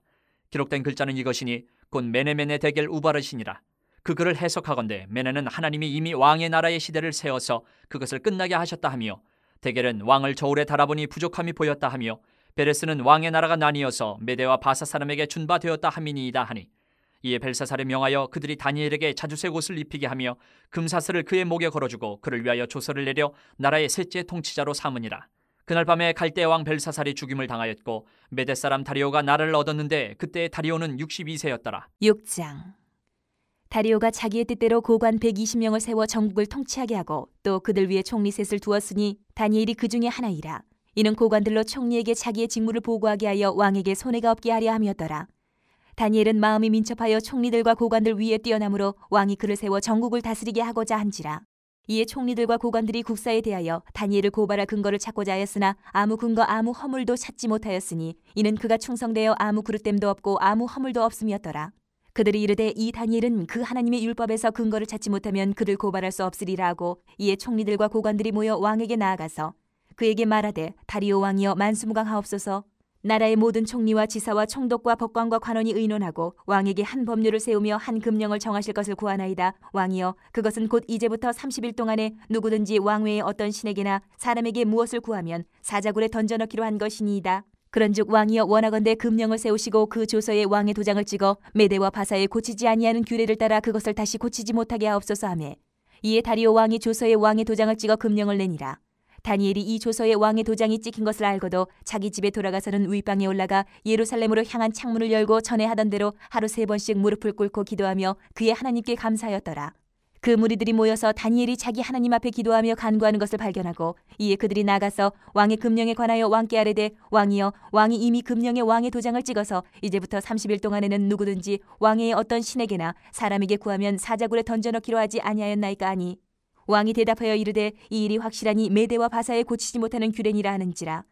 기록된 글자는 이것이니 곧 메네메네 데겔 우바르시니라. 그 글을 해석하건대 메네는 하나님이 이미 왕의 나라의 시대를 세워서 그것을 끝나게 하셨다 하며, 데겔은 왕을 저울에 달아보니 부족함이 보였다 하며, 베레스는 왕의 나라가 나뉘어서 메대와 바사 사람에게 준바되었다 함이니이다 하니, 이에 벨사살에 명하여 그들이 다니엘에게 자주색 옷을 입히게 하며 금사슬을 그의 목에 걸어주고 그를 위하여 조서를 내려 나라의 셋째 통치자로 삼으니라. 그날 밤에 갈대아 왕 벨사살이 죽임을 당하였고 메대 사람 다리오가 나라를 얻었는데 그때 다리오는 62세였더라. 6장. 다리오가 자기의 뜻대로 고관 120명을 세워 전국을 통치하게 하고 또 그들 위에 총리 셋을 두었으니 다니엘이 그 중에 하나이라. 이는 고관들로 총리에게 자기의 직무를 보고하게 하여 왕에게 손해가 없게 하려 함이었더라. 다니엘은 마음이 민첩하여 총리들과 고관들 위에 뛰어나므로 왕이 그를 세워 전국을 다스리게 하고자 한지라. 이에 총리들과 고관들이 국사에 대하여 다니엘을 고발할 근거를 찾고자 하였으나 아무 근거 아무 허물도 찾지 못하였으니 이는 그가 충성되어 아무 그릇됨도 없고 아무 허물도 없음이었더라. 그들이 이르되 이 다니엘은 그 하나님의 율법에서 근거를 찾지 못하면 그를 고발할 수 없으리라 하고, 이에 총리들과 고관들이 모여 왕에게 나아가서 그에게 말하되 다리오 왕이여 만수무강하옵소서. 나라의 모든 총리와 지사와 총독과 법관과 관원이 의논하고 왕에게 한 법률을 세우며 한 금령을 정하실 것을 구하나이다. 왕이여, 그것은 곧 이제부터 30일 동안에 누구든지 왕 외에 어떤 신에게나 사람에게 무엇을 구하면 사자굴에 던져넣기로 한 것이니이다. 그런즉 왕이여, 원하건대 금령을 세우시고 그 조서에 왕의 도장을 찍어 메대와 바사에 고치지 아니하는 규례를 따라 그것을 다시 고치지 못하게 하옵소서 하매, 이에 다리오 왕이 조서에 왕의 도장을 찍어 금령을 내니라. 다니엘이 이 조서에 왕의 도장이 찍힌 것을 알고도 자기 집에 돌아가서는 윗방에 올라가 예루살렘으로 향한 창문을 열고 전에 하던 대로 하루 3번씩 무릎을 꿇고 기도하며 그의 하나님께 감사하였더라. 그 무리들이 모여서 다니엘이 자기 하나님 앞에 기도하며 간구하는 것을 발견하고, 이에 그들이 나가서 왕의 금령에 관하여 왕께 아뢰되 왕이여, 왕이 이미 금령에 왕의 도장을 찍어서 이제부터 30일 동안에는 누구든지 왕의 어떤 신에게나 사람에게 구하면 사자굴에 던져넣기로 하지 아니하였나이까 하니, 왕이 대답하여 이르되 이 일이 확실하니 메대와 바사에 고치지 못하는 규례니라 하는지라.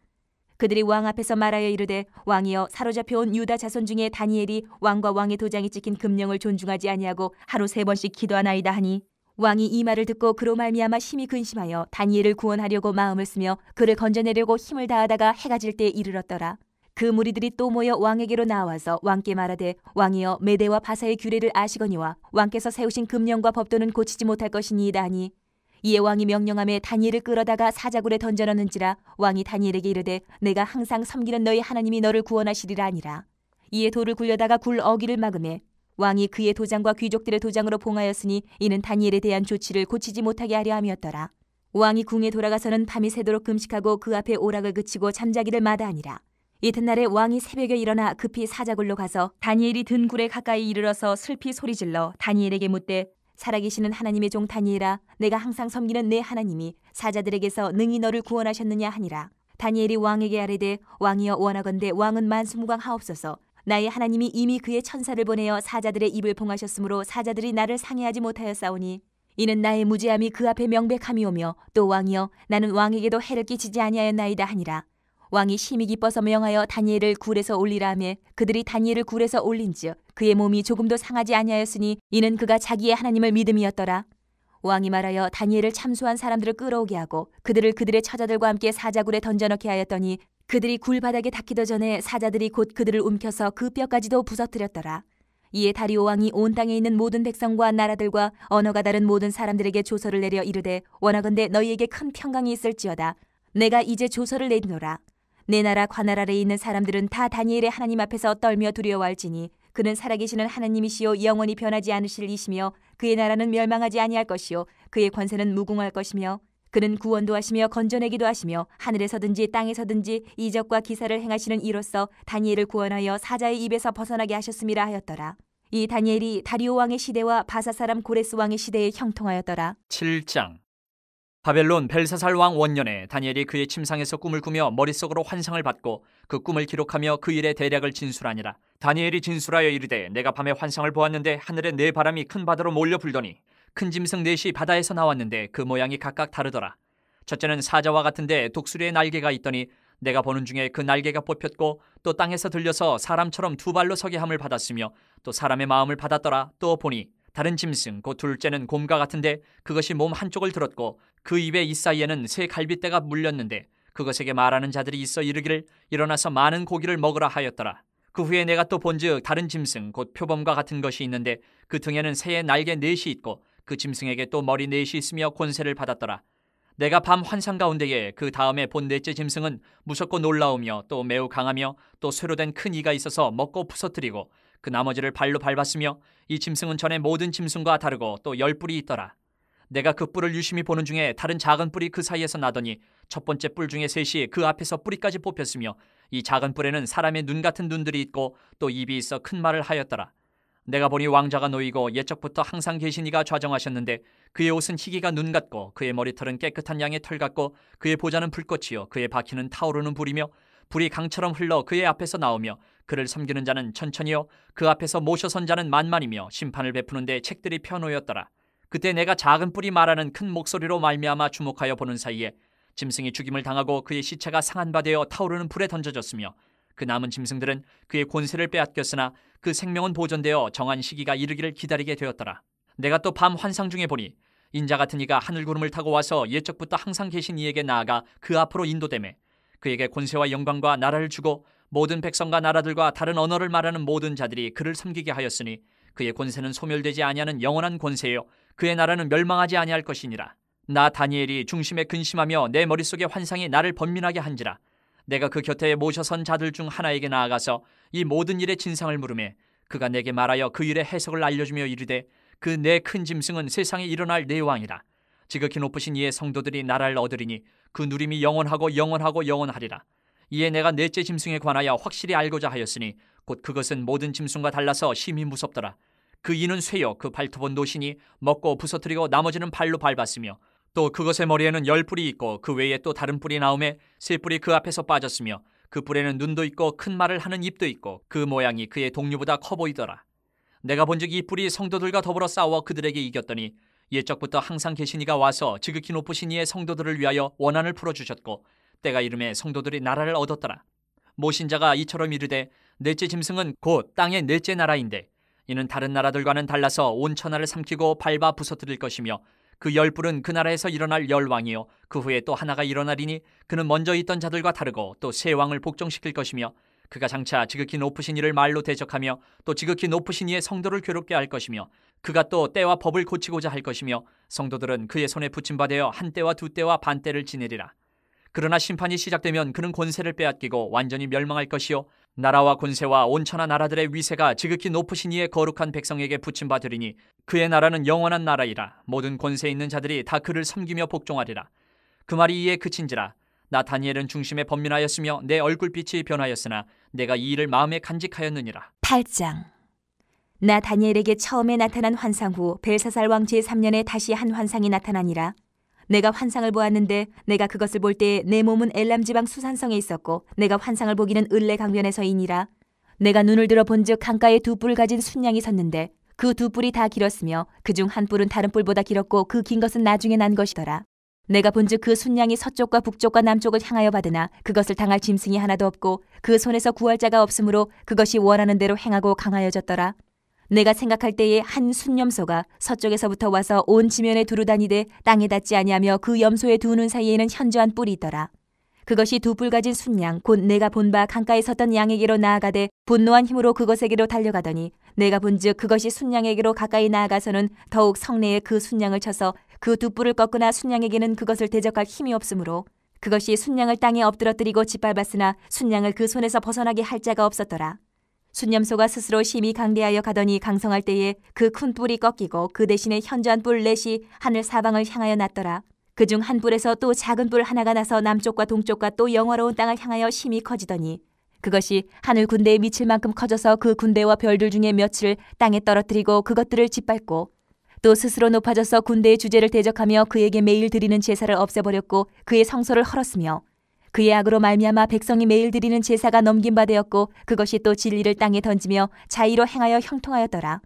그들이 왕 앞에서 말하여 이르되 왕이여, 사로잡혀온 유다 자손 중에 다니엘이 왕과 왕의 도장이 찍힌 금령을 존중하지 아니하고 하루 3번씩 기도하나이다 하니, 왕이 이 말을 듣고 그로 말미암아 심히 근심하여 다니엘을 구원하려고 마음을 쓰며 그를 건져내려고 힘을 다하다가 해가 질 때에 이르렀더라. 그 무리들이 또 모여 왕에게로 나와서 왕께 말하되 왕이여, 메대와 바사의 규례를 아시거니와 왕께서 세우신 금령과 법도는 고치지 못할 것이니이다 하니, 이에 왕이 명령하며 다니엘을 끌어다가 사자굴에 던져넣는지라. 왕이 다니엘에게 이르되 내가 항상 섬기는 너희 하나님이 너를 구원하시리라 하니라. 이에 돌을 굴려다가 굴 어기를 막으매 왕이 그의 도장과 귀족들의 도장으로 봉하였으니 이는 다니엘에 대한 조치를 고치지 못하게 하려 함이었더라. 왕이 궁에 돌아가서는 밤이 새도록 금식하고 그 앞에 오락을 그치고 잠자기를 마다하니라. 이튿날에 왕이 새벽에 일어나 급히 사자굴로 가서 다니엘이 든 굴에 가까이 이르러서 슬피 소리질러 다니엘에게 묻되 살아계시는 하나님의 종 다니엘아, 내가 항상 섬기는 내 하나님이 사자들에게서 능히 너를 구원하셨느냐 하니라. 다니엘이 왕에게 아뢰되 왕이여, 원하건대 왕은 만수무강하옵소서. 나의 하나님이 이미 그의 천사를 보내어 사자들의 입을 봉하셨으므로 사자들이 나를 상해하지 못하였사오니 이는 나의 무죄함이 그 앞에 명백함이오며 또 왕이여 나는 왕에게도 해를 끼치지 아니하였나이다 하니라. 왕이 심히 기뻐서 명하여 다니엘을 굴에서 올리라 하며 그들이 다니엘을 굴에서 올린즉 그의 몸이 조금도 상하지 아니하였으니 이는 그가 자기의 하나님을 믿음이었더라. 왕이 말하여 다니엘을 참수한 사람들을 끌어오게 하고 그들을 그들의 처자들과 함께 사자굴에 던져넣게 하였더니 그들이 굴 바닥에 닿기도 전에 사자들이 곧 그들을 움켜서 그 뼈까지도 부서뜨렸더라. 이에 다리오 왕이 온 땅에 있는 모든 백성과 나라들과 언어가 다른 모든 사람들에게 조서를 내려 이르되 원하건대 너희에게 큰 평강이 있을지어다. 내가 이제 조서를 내리노라. 내 나라 관할 아래에 있는 사람들은 다 다니엘의 하나님 앞에서 떨며 두려워할지니 그는 살아계시는 하나님이시요 영원히 변하지 않으실 이시며 그의 나라는 멸망하지 아니할 것이요 그의 권세는 무궁할 것이며 그는 구원도 하시며 건져내기도 하시며 하늘에서든지 땅에서든지 이적과 기사를 행하시는 이로써 다니엘을 구원하여 사자의 입에서 벗어나게 하셨음이라 하였더라. 이 다니엘이 다리오 왕의 시대와 바사 사람 고레스 왕의 시대에 형통하였더라. 7장. 바벨론 벨사살 왕 원년에 다니엘이 그의 침상에서 꿈을 꾸며 머릿속으로 환상을 받고 그 꿈을 기록하며 그 일의 대략을 진술하니라. 다니엘이 진술하여 이르되 내가 밤에 환상을 보았는데 하늘에 네 바람이 큰 바다로 몰려 불더니 큰 짐승 넷이 바다에서 나왔는데 그 모양이 각각 다르더라. 첫째는 사자와 같은데 독수리의 날개가 있더니 내가 보는 중에 그 날개가 뽑혔고 또 땅에서 들려서 사람처럼 두 발로 서게 함을 받았으며 또 사람의 마음을 받았더라. 또 보니 다른 짐승 곧 둘째는 곰과 같은데 그것이 몸 한쪽을 들었고 그 입의 이 사이에는 새 갈빗대가 물렸는데 그것에게 말하는 자들이 있어 이르기를 일어나서 많은 고기를 먹으라 하였더라. 그 후에 내가 또 본즉 다른 짐승 곧 표범과 같은 것이 있는데 그 등에는 새의 날개 넷이 있고 그 짐승에게 또 머리 넷이 있으며 권세를 받았더라. 내가 밤 환상 가운데에 그 다음에 본 넷째 짐승은 무섭고 놀라우며 또 매우 강하며 또 쇠로 된 큰 이가 있어서 먹고 부서뜨리고 그 나머지를 발로 밟았으며 이 짐승은 전에 모든 짐승과 다르고 또 10뿔이 있더라. 내가 그 뿔을 유심히 보는 중에 다른 작은 뿔이 그 사이에서 나더니 첫 번째 뿔 중에 셋이 그 앞에서 뿌리까지 뽑혔으며 이 작은 뿔에는 사람의 눈 같은 눈들이 있고 또 입이 있어 큰 말을 하였더라. 내가 보니 왕자가 놓이고 옛적부터 항상 계신 이가 좌정하셨는데 그의 옷은 희기가 눈 같고 그의 머리털은 깨끗한 양의 털 같고 그의 보좌는 불꽃이요 그의 바퀴는 타오르는 불이며 불이 강처럼 흘러 그의 앞에서 나오며 그를 섬기는 자는 천천히요 그 앞에서 모셔선 자는 만만이며 심판을 베푸는데 책들이 펴놓였더라. 그때 내가 작은 뿔이 말하는 큰 목소리로 말미암아 주목하여 보는 사이에 짐승이 죽임을 당하고 그의 시체가 상한 바 되어 타오르는 불에 던져졌으며 그 남은 짐승들은 그의 권세를 빼앗겼으나 그 생명은 보존되어 정한 시기가 이르기를 기다리게 되었더라. 내가 또 밤 환상 중에 보니 인자 같은 이가 하늘 구름을 타고 와서 옛적부터 항상 계신 이에게 나아가 그 앞으로 인도되매 그에게 권세와 영광과 나라를 주고 모든 백성과 나라들과 다른 언어를 말하는 모든 자들이 그를 섬기게 하였으니 그의 권세는 소멸되지 아니하는 영원한 권세요 그의 나라는 멸망하지 아니할 것이니라. 나 다니엘이 중심에 근심하며 내 머릿속에 환상이 나를 번민하게 한지라. 내가 그 곁에 모셔선 자들 중 하나에게 나아가서 이 모든 일의 진상을 물으매 그가 내게 말하여 그 일의 해석을 알려주며 이르되 그 내 큰 짐승은 세상에 일어날 내 왕이라. 지극히 높으신 이의 성도들이 나라를 얻으리니 그 누림이 영원하고 영원하고 영원하리라. 이에 내가 넷째 짐승에 관하여 확실히 알고자 하였으니 곧 그것은 모든 짐승과 달라서 심히 무섭더라. 그 이는 쇠요 그 발톱은 노시니 먹고 부서뜨리고 나머지는 발로 밟았으며 또 그것의 머리에는 10뿔이 있고 그 외에 또 다른 뿔이 나오매 세 뿔이 그 앞에서 빠졌으며 그 뿔에는 눈도 있고 큰 말을 하는 입도 있고 그 모양이 그의 동류보다 커 보이더라. 내가 본즉 이 뿔이 성도들과 더불어 싸워 그들에게 이겼더니 옛적부터 항상 계신 이가 와서 지극히 높으신 이의 성도들을 위하여 원한을 풀어주셨고 때가 이름에 성도들이 나라를 얻었더라. 모신자가 이처럼 이르되 넷째 짐승은 곧 땅의 넷째 나라인데 이는 다른 나라들과는 달라서 온 천하를 삼키고 밟아 부서뜨릴 것이며 그 10뿔은 그 나라에서 일어날 10왕이요 그 후에 또 하나가 일어나리니 그는 먼저 있던 자들과 다르고 또 새 왕을 복종시킬 것이며 그가 장차 지극히 높으신 이를 말로 대적하며 또 지극히 높으신 이의 성도를 괴롭게 할 것이며 그가 또 때와 법을 고치고자 할 것이며 성도들은 그의 손에 붙임받아 한 때와 두 때와 반 때를 지내리라. 그러나 심판이 시작되면 그는 권세를 빼앗기고 완전히 멸망할 것이요 나라와 권세와 온천하 나라들의 위세가 지극히 높으신 이의 거룩한 백성에게 붙임받으리니 그의 나라는 영원한 나라이라. 모든 권세 있는 자들이 다 그를 섬기며 복종하리라. 그 말이 이에 그친지라. 나 다니엘은 중심에 번민하였으며 내 얼굴빛이 변하였으나 내가 이 일을 마음에 간직하였느니라. 8장. 나 다니엘에게 처음에 나타난 환상 후 벨사살 왕 제3년에 다시 한 환상이 나타나니라. 내가 환상을 보았는데 내가 그것을 볼 때에 내 몸은 엘람 지방 수산성에 있었고 내가 환상을 보기는 을레 강변에서이니라. 내가 눈을 들어 본즉 강가에 두 뿔을 가진 순양이 섰는데 그 두 뿔이 다 길었으며 그중 한 뿔은 다른 뿔보다 길었고 그 긴 것은 나중에 난 것이더라. 내가 본즉 그 순양이 서쪽과 북쪽과 남쪽을 향하여 받으나 그것을 당할 짐승이 하나도 없고 그 손에서 구할 자가 없으므로 그것이 원하는 대로 행하고 강하여졌더라. 내가 생각할 때에 한 순염소가 서쪽에서부터 와서 온 지면에 두루 다니되 땅에 닿지 아니하며 그 염소의 두 눈 사이에는 현저한 뿔이 있더라. 그것이 두 뿔 가진 순양 곧 내가 본 바 강가에 섰던 양에게로 나아가되 분노한 힘으로 그것에게로 달려가더니 내가 본즉 그것이 순양에게로 가까이 나아가서는 더욱 성내에 그 순양을 쳐서 그 두 뿔을 꺾으나 순양에게는 그것을 대적할 힘이 없으므로 그것이 순양을 땅에 엎드러뜨리고 짓밟았으나 순양을 그 손에서 벗어나게 할 자가 없었더라. 순염소가 스스로 심히 강대하여 가더니 강성할 때에 그 큰 뿔이 꺾이고 그 대신에 현저한 뿔 넷이 하늘 사방을 향하여 났더라. 그중 한 뿔에서 또 작은 뿔 하나가 나서 남쪽과 동쪽과 또 영화로운 땅을 향하여 심히 커지더니 그것이 하늘 군대에 미칠 만큼 커져서 그 군대와 별들 중에 몇을 땅에 떨어뜨리고 그것들을 짓밟고 또 스스로 높아져서 군대의 주제를 대적하며 그에게 매일 드리는 제사를 없애버렸고 그의 성소를 헐었으며 그의 악으로 말미암아 백성이 매일 드리는 제사가 넘긴 바 되었고 그것이 또 진리를 땅에 던지며 자의로 행하여 형통하였더라.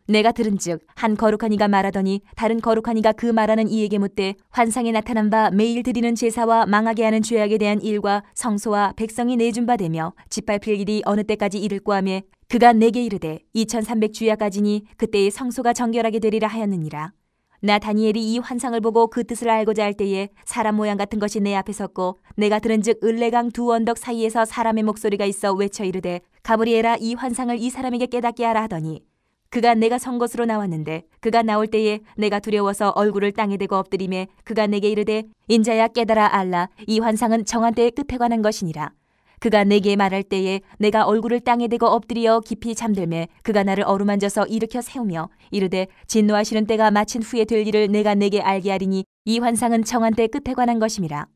내가 들은즉 한 거룩한 이가 말하더니 다른 거룩한 이가 그 말하는 이에게 묻되 환상에 나타난 바 매일 드리는 제사와 망하게 하는 죄악에 대한 일과 성소와 백성이 내준 바 되며 짓밟힐 일이 어느 때까지 이를꼬 하매 그가 내게 이르되 2300주야까지니 그때의 성소가 정결하게 되리라 하였느니라. 나 다니엘이 이 환상을 보고 그 뜻을 알고자 할 때에 사람 모양 같은 것이 내 앞에 섰고 내가 들은즉 을레강 두 언덕 사이에서 사람의 목소리가 있어 외쳐 이르되 가브리엘아 이 환상을 이 사람에게 깨닫게 하라 하더니 그가 내가 선 곳으로 나왔는데 그가 나올 때에 내가 두려워서 얼굴을 땅에 대고 엎드리매 그가 내게 이르되 인자야 깨달아 알라 이 환상은 정한 때의 끝에 관한 것이니라. 그가 내게 말할 때에 내가 얼굴을 땅에 대고 엎드려 깊이 잠들매 그가 나를 어루만져서 일으켜 세우며 이르되 진노하시는 때가 마친 후에 될 일을 내가 내게 알게 하리니 이 환상은 정한 때 끝에 관한 것임이라.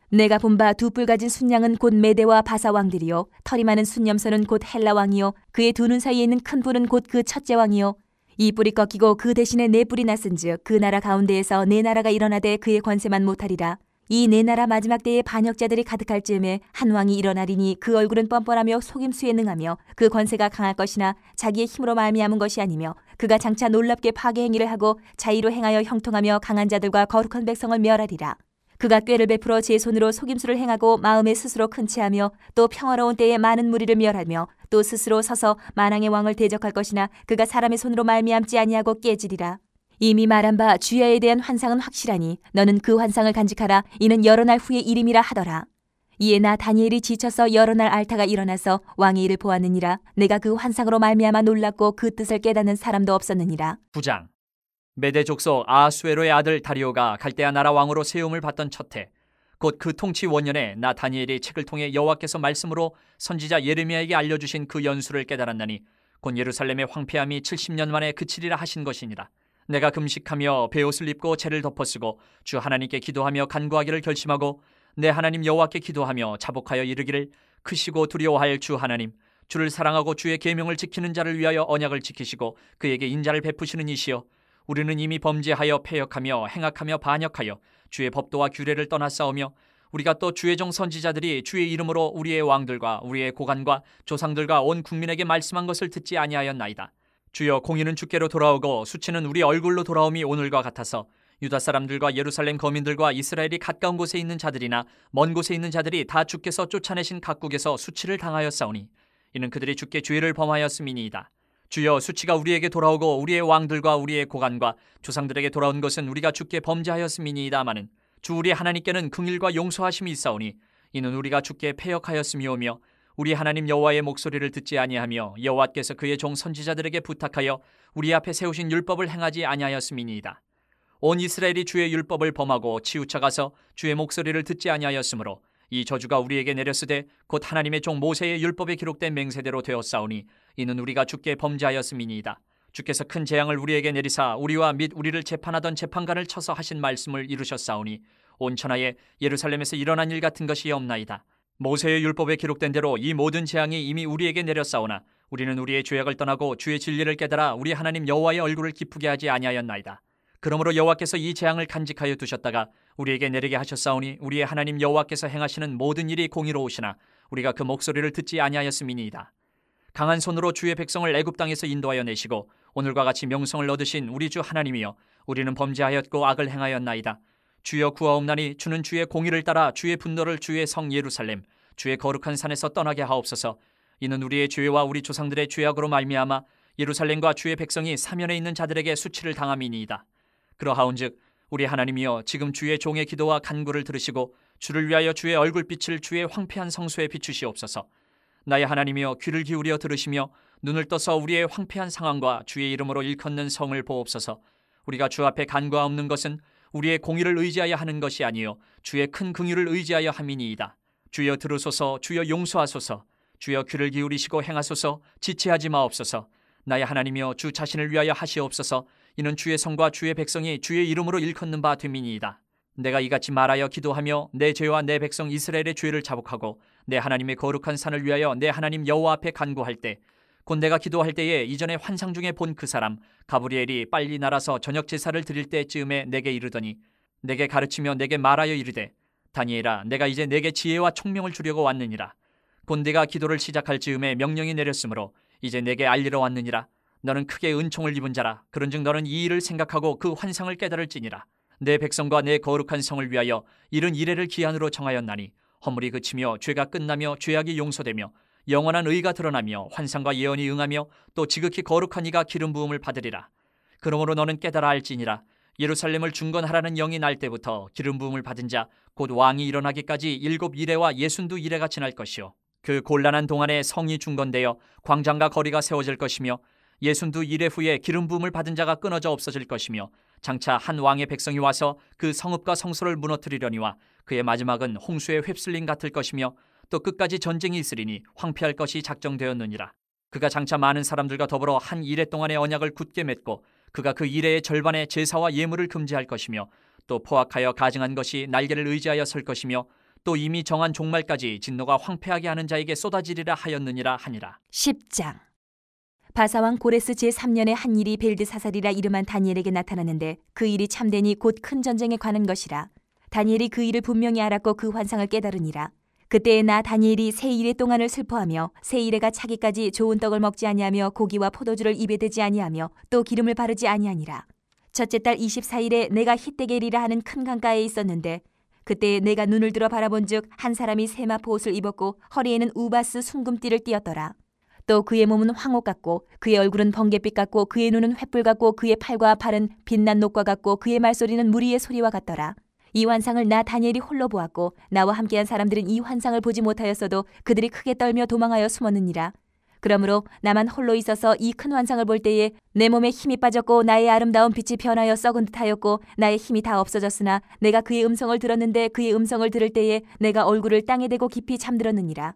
내가 본 바 두 뿔 가진 순양은 곧 메대와 바사 왕들이요 털이 많은 순염소는 곧 헬라 왕이요 그의 두 눈 사이에 있는 큰 뿔은 곧 그 첫째 왕이요 이 뿔이 꺾이고 그 대신에 네 뿔이 났은즉 그 나라 가운데에서 네 나라가 일어나되 그의 권세만 못하리라. 이 네 나라 마지막 때에 반역자들이 가득할 즈음에 한 왕이 일어나리니 그 얼굴은 뻔뻔하며 속임수에 능하며 그 권세가 강할 것이나 자기의 힘으로 말미암은 것이 아니며 그가 장차 놀랍게 파괴 행위를 하고 자의로 행하여 형통하며 강한 자들과 거룩한 백성을 멸하리라. 그가 꾀를 베풀어 제 손으로 속임수를 행하고 마음에 스스로 큰 채하며 또 평화로운 때에 많은 무리를 멸하며 또 스스로 서서 만왕의 왕을 대적할 것이나 그가 사람의 손으로 말미암지 아니하고 깨지리라. 이미 말한 바 주야에 대한 환상은 확실하니 너는 그 환상을 간직하라. 이는 여러 날 후의 일임이라 하더라. 이에 나 다니엘이 지쳐서 여러 날 앓다가 일어나서 왕의 일을 보았느니라. 내가 그 환상으로 말미암아 놀랐고 그 뜻을 깨닫는 사람도 없었느니라. 9장. 메대 족속 아하수에로의 아들 다리오가 갈대아 나라 왕으로 세움을 받던 첫해 곧 그 통치 원년에 나 다니엘이 책을 통해 여호와께서 말씀으로 선지자 예레미야에게 알려주신 그 연수를 깨달았나니 곧 예루살렘의 황폐함이 70년 만에 그치리라 하신 것이니라. 내가 금식하며 베옷을 입고 재를 덮어쓰고 주 하나님께 기도하며 간구하기를 결심하고 내 하나님 여호와께 기도하며 자복하여 이르기를 크시고 두려워할 주 하나님 주를 사랑하고 주의 계명을 지키는 자를 위하여 언약을 지키시고 그에게 인자를 베푸시는 이시여 우리는 이미 범죄하여 패역하며 행악하며 반역하여 주의 법도와 규례를 떠나싸우며 우리가 또 주의 종 선지자들이 주의 이름으로 우리의 왕들과 우리의 고관과 조상들과 온 국민에게 말씀한 것을 듣지 아니하였나이다. 주여 공의는 주께로 돌아오고 수치는 우리 얼굴로 돌아옴이 오늘과 같아서 유다 사람들과 예루살렘 거민들과 이스라엘이 가까운 곳에 있는 자들이나 먼 곳에 있는 자들이 다 주께서 쫓아내신 각국에서 수치를 당하였사오니 이는 그들이 주께 죄를 범하였음이니이다. 주여 수치가 우리에게 돌아오고 우리의 왕들과 우리의 고관과 조상들에게 돌아온 것은 우리가 주께 범죄하였음이니이다마는 주 우리 하나님께는 긍휼과 용서하심이 있사오니 이는 우리가 주께 패역하였음이오며 우리 하나님 여호와의 목소리를 듣지 아니하며 여호와께서 그의 종 선지자들에게 부탁하여 우리 앞에 세우신 율법을 행하지 아니하였음이니이다. 온 이스라엘이 주의 율법을 범하고 치우쳐가서 주의 목소리를 듣지 아니하였으므로 이 저주가 우리에게 내렸으되 곧 하나님의 종 모세의 율법에 기록된 맹세대로 되었사오니 이는 우리가 주께 범죄하였음이니이다. 주께서 큰 재앙을 우리에게 내리사 우리와 및 우리를 재판하던 재판관을 쳐서 하신 말씀을 이루셨사오니 온 천하에 예루살렘에서 일어난 일 같은 것이 없나이다. 모세의 율법에 기록된 대로 이 모든 재앙이 이미 우리에게 내렸사오나 우리는 우리의 죄악을 떠나고 주의 진리를 깨달아 우리 하나님 여호와의 얼굴을 기쁘게 하지 아니하였나이다. 그러므로 여호와께서 이 재앙을 간직하여 두셨다가 우리에게 내리게 하셨사오니 우리의 하나님 여호와께서 행하시는 모든 일이 공의로우시나 우리가 그 목소리를 듣지 아니하였음이니이다. 강한 손으로 주의 백성을 애굽 땅에서 인도하여 내시고 오늘과 같이 명성을 얻으신 우리 주 하나님이여, 우리는 범죄하였고 악을 행하였나이다. 주여 구하옵나니 주는 주의 공의를 따라 주의 분노를 주의 성 예루살렘 주의 거룩한 산에서 떠나게 하옵소서. 이는 우리의 죄와 우리 조상들의 죄악으로 말미암아 예루살렘과 주의 백성이 사면에 있는 자들에게 수치를 당함이니이다. 그러하온즉 우리 하나님이여, 지금 주의 종의 기도와 간구를 들으시고 주를 위하여 주의 얼굴빛을 주의 황폐한 성소에 비추시옵소서. 나의 하나님이여, 귀를 기울여 들으시며 눈을 떠서 우리의 황폐한 상황과 주의 이름으로 일컫는 성을 보옵소서. 우리가 주 앞에 간구하옵는 것은 우리의 공의를 의지하여 하는 것이 아니요 주의 큰 긍휼을 의지하여 함이니이다. 주여 들으소서. 주여 용서하소서. 주여 귀를 기울이시고 행하소서. 지체하지 마옵소서. 나의 하나님이여, 주 자신을 위하여 하시옵소서. 이는 주의 성과 주의 백성이 주의 이름으로 일컫는 바 됨이니이다. 내가 이같이 말하여 기도하며 내 죄와 내 백성 이스라엘의 죄를 자복하고 내 하나님의 거룩한 산을 위하여 내 하나님 여호와 앞에 간구할 때, 곧 내가 기도할 때에 이전에 환상 중에 본 그 사람 가브리엘이 빨리 날아서 저녁 제사를 드릴 때쯤에 내게 이르더니, 내게 가르치며 내게 말하여 이르되, 다니엘아, 내가 이제 내게 지혜와 총명을 주려고 왔느니라. 곧 내가 기도를 시작할 즈음에 명령이 내렸으므로 이제 내게 알리러 왔느니라. 너는 크게 은총을 입은 자라. 그런즉 너는 이 일을 생각하고 그 환상을 깨달을지니라. 내 백성과 내 거룩한 성을 위하여 이른 이래를 기한으로 정하였나니 허물이 그치며 죄가 끝나며 죄악이 용서되며 영원한 의가 드러나며 환상과 예언이 응하며 또 지극히 거룩한 이가 기름 부음을 받으리라. 그러므로 너는 깨달아 알지니라. 예루살렘을 중건하라는 영이 날 때부터 기름 부음을 받은 자 곧 왕이 일어나기까지 7 이레와 62 이레가 지날 것이요, 그 곤란한 동안에 성이 중건되어 광장과 거리가 세워질 것이며 62 이레 후에 기름 부음을 받은 자가 끊어져 없어질 것이며 장차 한 왕의 백성이 와서 그 성읍과 성소를 무너뜨리려니와 그의 마지막은 홍수에 휩쓸림 같을 것이며 또 끝까지 전쟁이 있으리니 황폐할 것이 작정되었느니라. 그가 장차 많은 사람들과 더불어 한 이레 동안의 언약을 굳게 맺고 그가 그 이레의 절반의 제사와 예물을 금지할 것이며 또 포악하여 가증한 것이 날개를 의지하여 설 것이며 또 이미 정한 종말까지 진노가 황폐하게 하는 자에게 쏟아지리라 하였느니라 하니라. 10장. 바사왕 고레스 제3년에 한 일이 벨드사살이라 이름한 다니엘에게 나타났는데 그 일이 참되니 곧 큰 전쟁에 관한 것이라. 다니엘이 그 일을 분명히 알았고 그 환상을 깨달으니라. 그때에 나 다니엘이 세 일의 동안을 슬퍼하며 세 일에가 차기까지 좋은 떡을 먹지 아니하며 고기와 포도주를 입에 대지 아니하며 또 기름을 바르지 아니하니라. 첫째 달 24일에 내가 히데겔이라 하는 큰 강가에 있었는데 그때 내가 눈을 들어 바라본즉 한 사람이 세마포 옷을 입었고 허리에는 우바스 순금띠를 띠었더라. 또 그의 몸은 황옥 같고 그의 얼굴은 번갯빛 같고 그의 눈은 횃불 같고 그의 팔과 발은 빛난 녹과 같고 그의 말소리는 무리의 소리와 같더라. 이 환상을 나 다니엘이 홀로 보았고 나와 함께한 사람들은 이 환상을 보지 못하였어도 그들이 크게 떨며 도망하여 숨었느니라. 그러므로 나만 홀로 있어서 이 큰 환상을 볼 때에 내 몸에 힘이 빠졌고 나의 아름다운 빛이 변하여 썩은 듯하였고 나의 힘이 다 없어졌으나 내가 그의 음성을 들었는데 그의 음성을 들을 때에 내가 얼굴을 땅에 대고 깊이 잠들었느니라.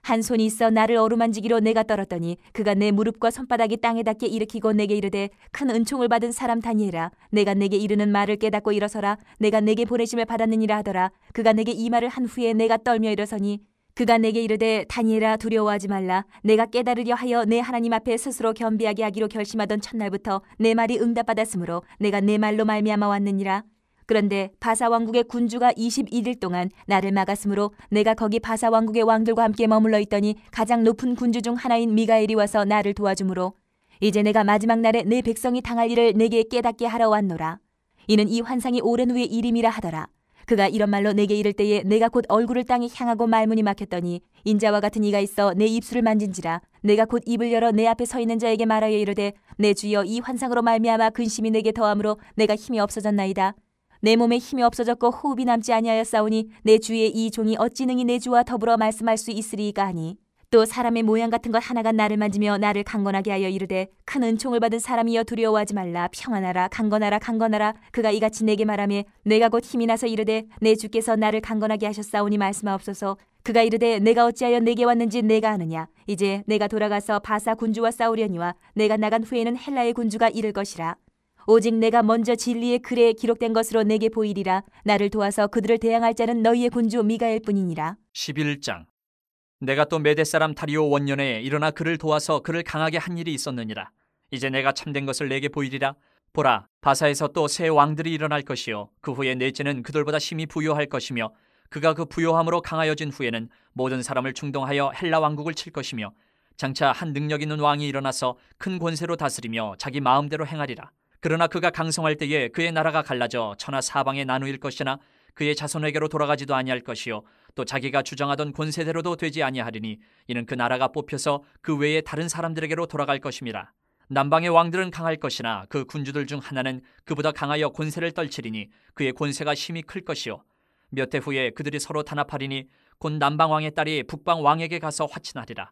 한 손이 있어 나를 어루만지기로 내가 떨었더니 그가 내 무릎과 손바닥이 땅에 닿게 일으키고 내게 이르되, 큰 은총을 받은 사람 다니엘아, 내가 내게 이르는 말을 깨닫고 일어서라. 내가 내게 보내심을 받았느니라 하더라. 그가 내게 이 말을 한 후에 내가 떨며 일어서니 그가 내게 이르되, 다니엘아, 두려워하지 말라. 내가 깨달으려 하여 내 하나님 앞에 스스로 겸비하게 하기로 결심하던 첫날부터 내 말이 응답받았으므로 내가 내 말로 말미암아 왔느니라. 그런데 바사 왕국의 군주가 21일 동안 나를 막았으므로 내가 거기 바사 왕국의 왕들과 함께 머물러 있더니 가장 높은 군주 중 하나인 미가엘이 와서 나를 도와주므로 이제 내가 마지막 날에 내 백성이 당할 일을 내게 깨닫게 하러 왔노라. 이는 이 환상이 오랜 후의 일임이라 하더라. 그가 이런 말로 내게 이를 때에 내가 곧 얼굴을 땅에 향하고 말문이 막혔더니 인자와 같은 이가 있어 내 입술을 만진지라. 내가 곧 입을 열어 내 앞에 서 있는 자에게 말하여 이르되, 내 주여, 이 환상으로 말미암아 근심이 내게 더함으로 내가 힘이 없어졌나이다. 내 몸에 힘이 없어졌고 호흡이 남지 아니하였사오니 내 주의 이 종이 어찌 능히 내 주와 더불어 말씀할 수 있으리이까 하니, 또 사람의 모양 같은 것 하나가 나를 만지며 나를 강건하게 하여 이르되, 큰 은총을 받은 사람이여 두려워하지 말라. 평안하라. 강건하라. 강건하라. 그가 이같이 내게 말하며 내가 곧 힘이 나서 이르되, 내 주께서 나를 강건하게 하셨사오니 말씀하옵소서. 그가 이르되, 내가 어찌하여 내게 왔는지 내가 아느냐. 이제 내가 돌아가서 바사 군주와 싸우려니와 내가 나간 후에는 헬라의 군주가 이를 것이라. 오직 내가 먼저 진리의 글에 기록된 것으로 내게 보이리라. 나를 도와서 그들을 대항할 자는 너희의 군주 미가엘 뿐이니라. 11장. 내가 또 메대 사람 다리오 원년에 일어나 그를 도와서 그를 강하게 한 일이 있었느니라. 이제 내가 참된 것을 내게 보이리라. 보라, 바사에서 또 새 왕들이 일어날 것이요, 그 후에 넷째는 그들보다 심히 부요할 것이며 그가 그 부요함으로 강하여진 후에는 모든 사람을 충동하여 헬라 왕국을 칠 것이며 장차 한 능력 있는 왕이 일어나서 큰 권세로 다스리며 자기 마음대로 행하리라. 그러나 그가 강성할 때에 그의 나라가 갈라져 천하 사방에 나누일 것이나 그의 자손에게로 돌아가지도 아니할 것이요 또 자기가 주장하던 권세대로도 되지 아니하리니 이는 그 나라가 뽑혀서 그 외에 다른 사람들에게로 돌아갈 것임이라. 남방의 왕들은 강할 것이나 그 군주들 중 하나는 그보다 강하여 권세를 떨치리니 그의 권세가 심히 클 것이요 몇 해 후에 그들이 서로 단합하리니 곧 남방 왕의 딸이 북방 왕에게 가서 화친하리라.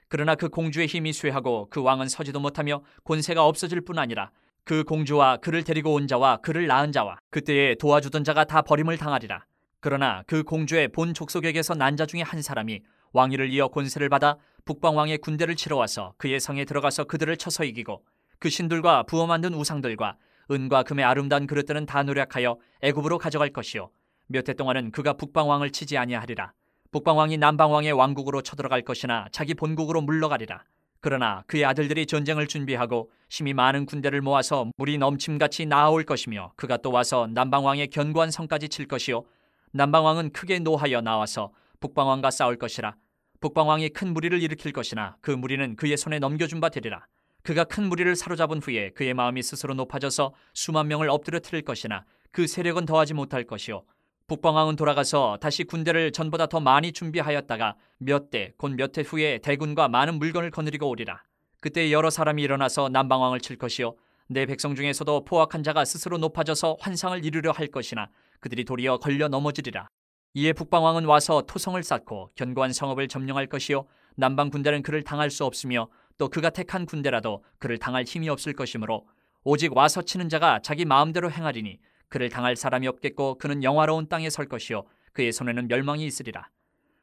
그러나 그 공주의 힘이 쇠하고 그 왕은 서지도 못하며 권세가 없어질 뿐 아니라 그 공주와 그를 데리고 온 자와 그를 낳은 자와 그때에 도와주던 자가 다 버림을 당하리라. 그러나 그 공주의 본 족속에게서 난 자 중에 한 사람이 왕위를 이어 권세를 받아 북방 왕의 군대를 치러 와서 그의 성에 들어가서 그들을 쳐서 이기고 그 신들과 부어 만든 우상들과 은과 금의 아름다운 그릇들은 다 노략하여 애굽으로 가져갈 것이요 몇 해 동안은 그가 북방 왕을 치지 아니하리라. 북방 왕이 남방 왕의 왕국으로 쳐들어갈 것이나 자기 본국으로 물러가리라. 그러나 그의 아들들이 전쟁을 준비하고 심히 많은 군대를 모아서 물이 넘침같이 나아올 것이며 그가 또 와서 남방왕의 견고한 성까지 칠 것이요 남방왕은 크게 노하여 나와서 북방왕과 싸울 것이라. 북방왕이 큰 무리를 일으킬 것이나 그 무리는 그의 손에 넘겨준 바 되리라. 그가 큰 무리를 사로잡은 후에 그의 마음이 스스로 높아져서 수만 명을 엎드려 트릴 것이나 그 세력은 더하지 못할 것이요 북방왕은 돌아가서 다시 군대를 전보다 더 많이 준비하였다가 몇 대 곧 몇 해 후에 대군과 많은 물건을 거느리고 오리라. 그때 여러 사람이 일어나서 남방왕을 칠 것이요 내 백성 중에서도 포악한 자가 스스로 높아져서 환상을 이루려 할 것이나 그들이 도리어 걸려 넘어지리라. 이에 북방왕은 와서 토성을 쌓고 견고한 성읍을 점령할 것이요 남방 군대는 그를 당할 수 없으며 또 그가 택한 군대라도 그를 당할 힘이 없을 것이므로 오직 와서 치는 자가 자기 마음대로 행하리니 그를 당할 사람이 없겠고 그는 영화로운 땅에 설 것이요 그의 손에는 멸망이 있으리라.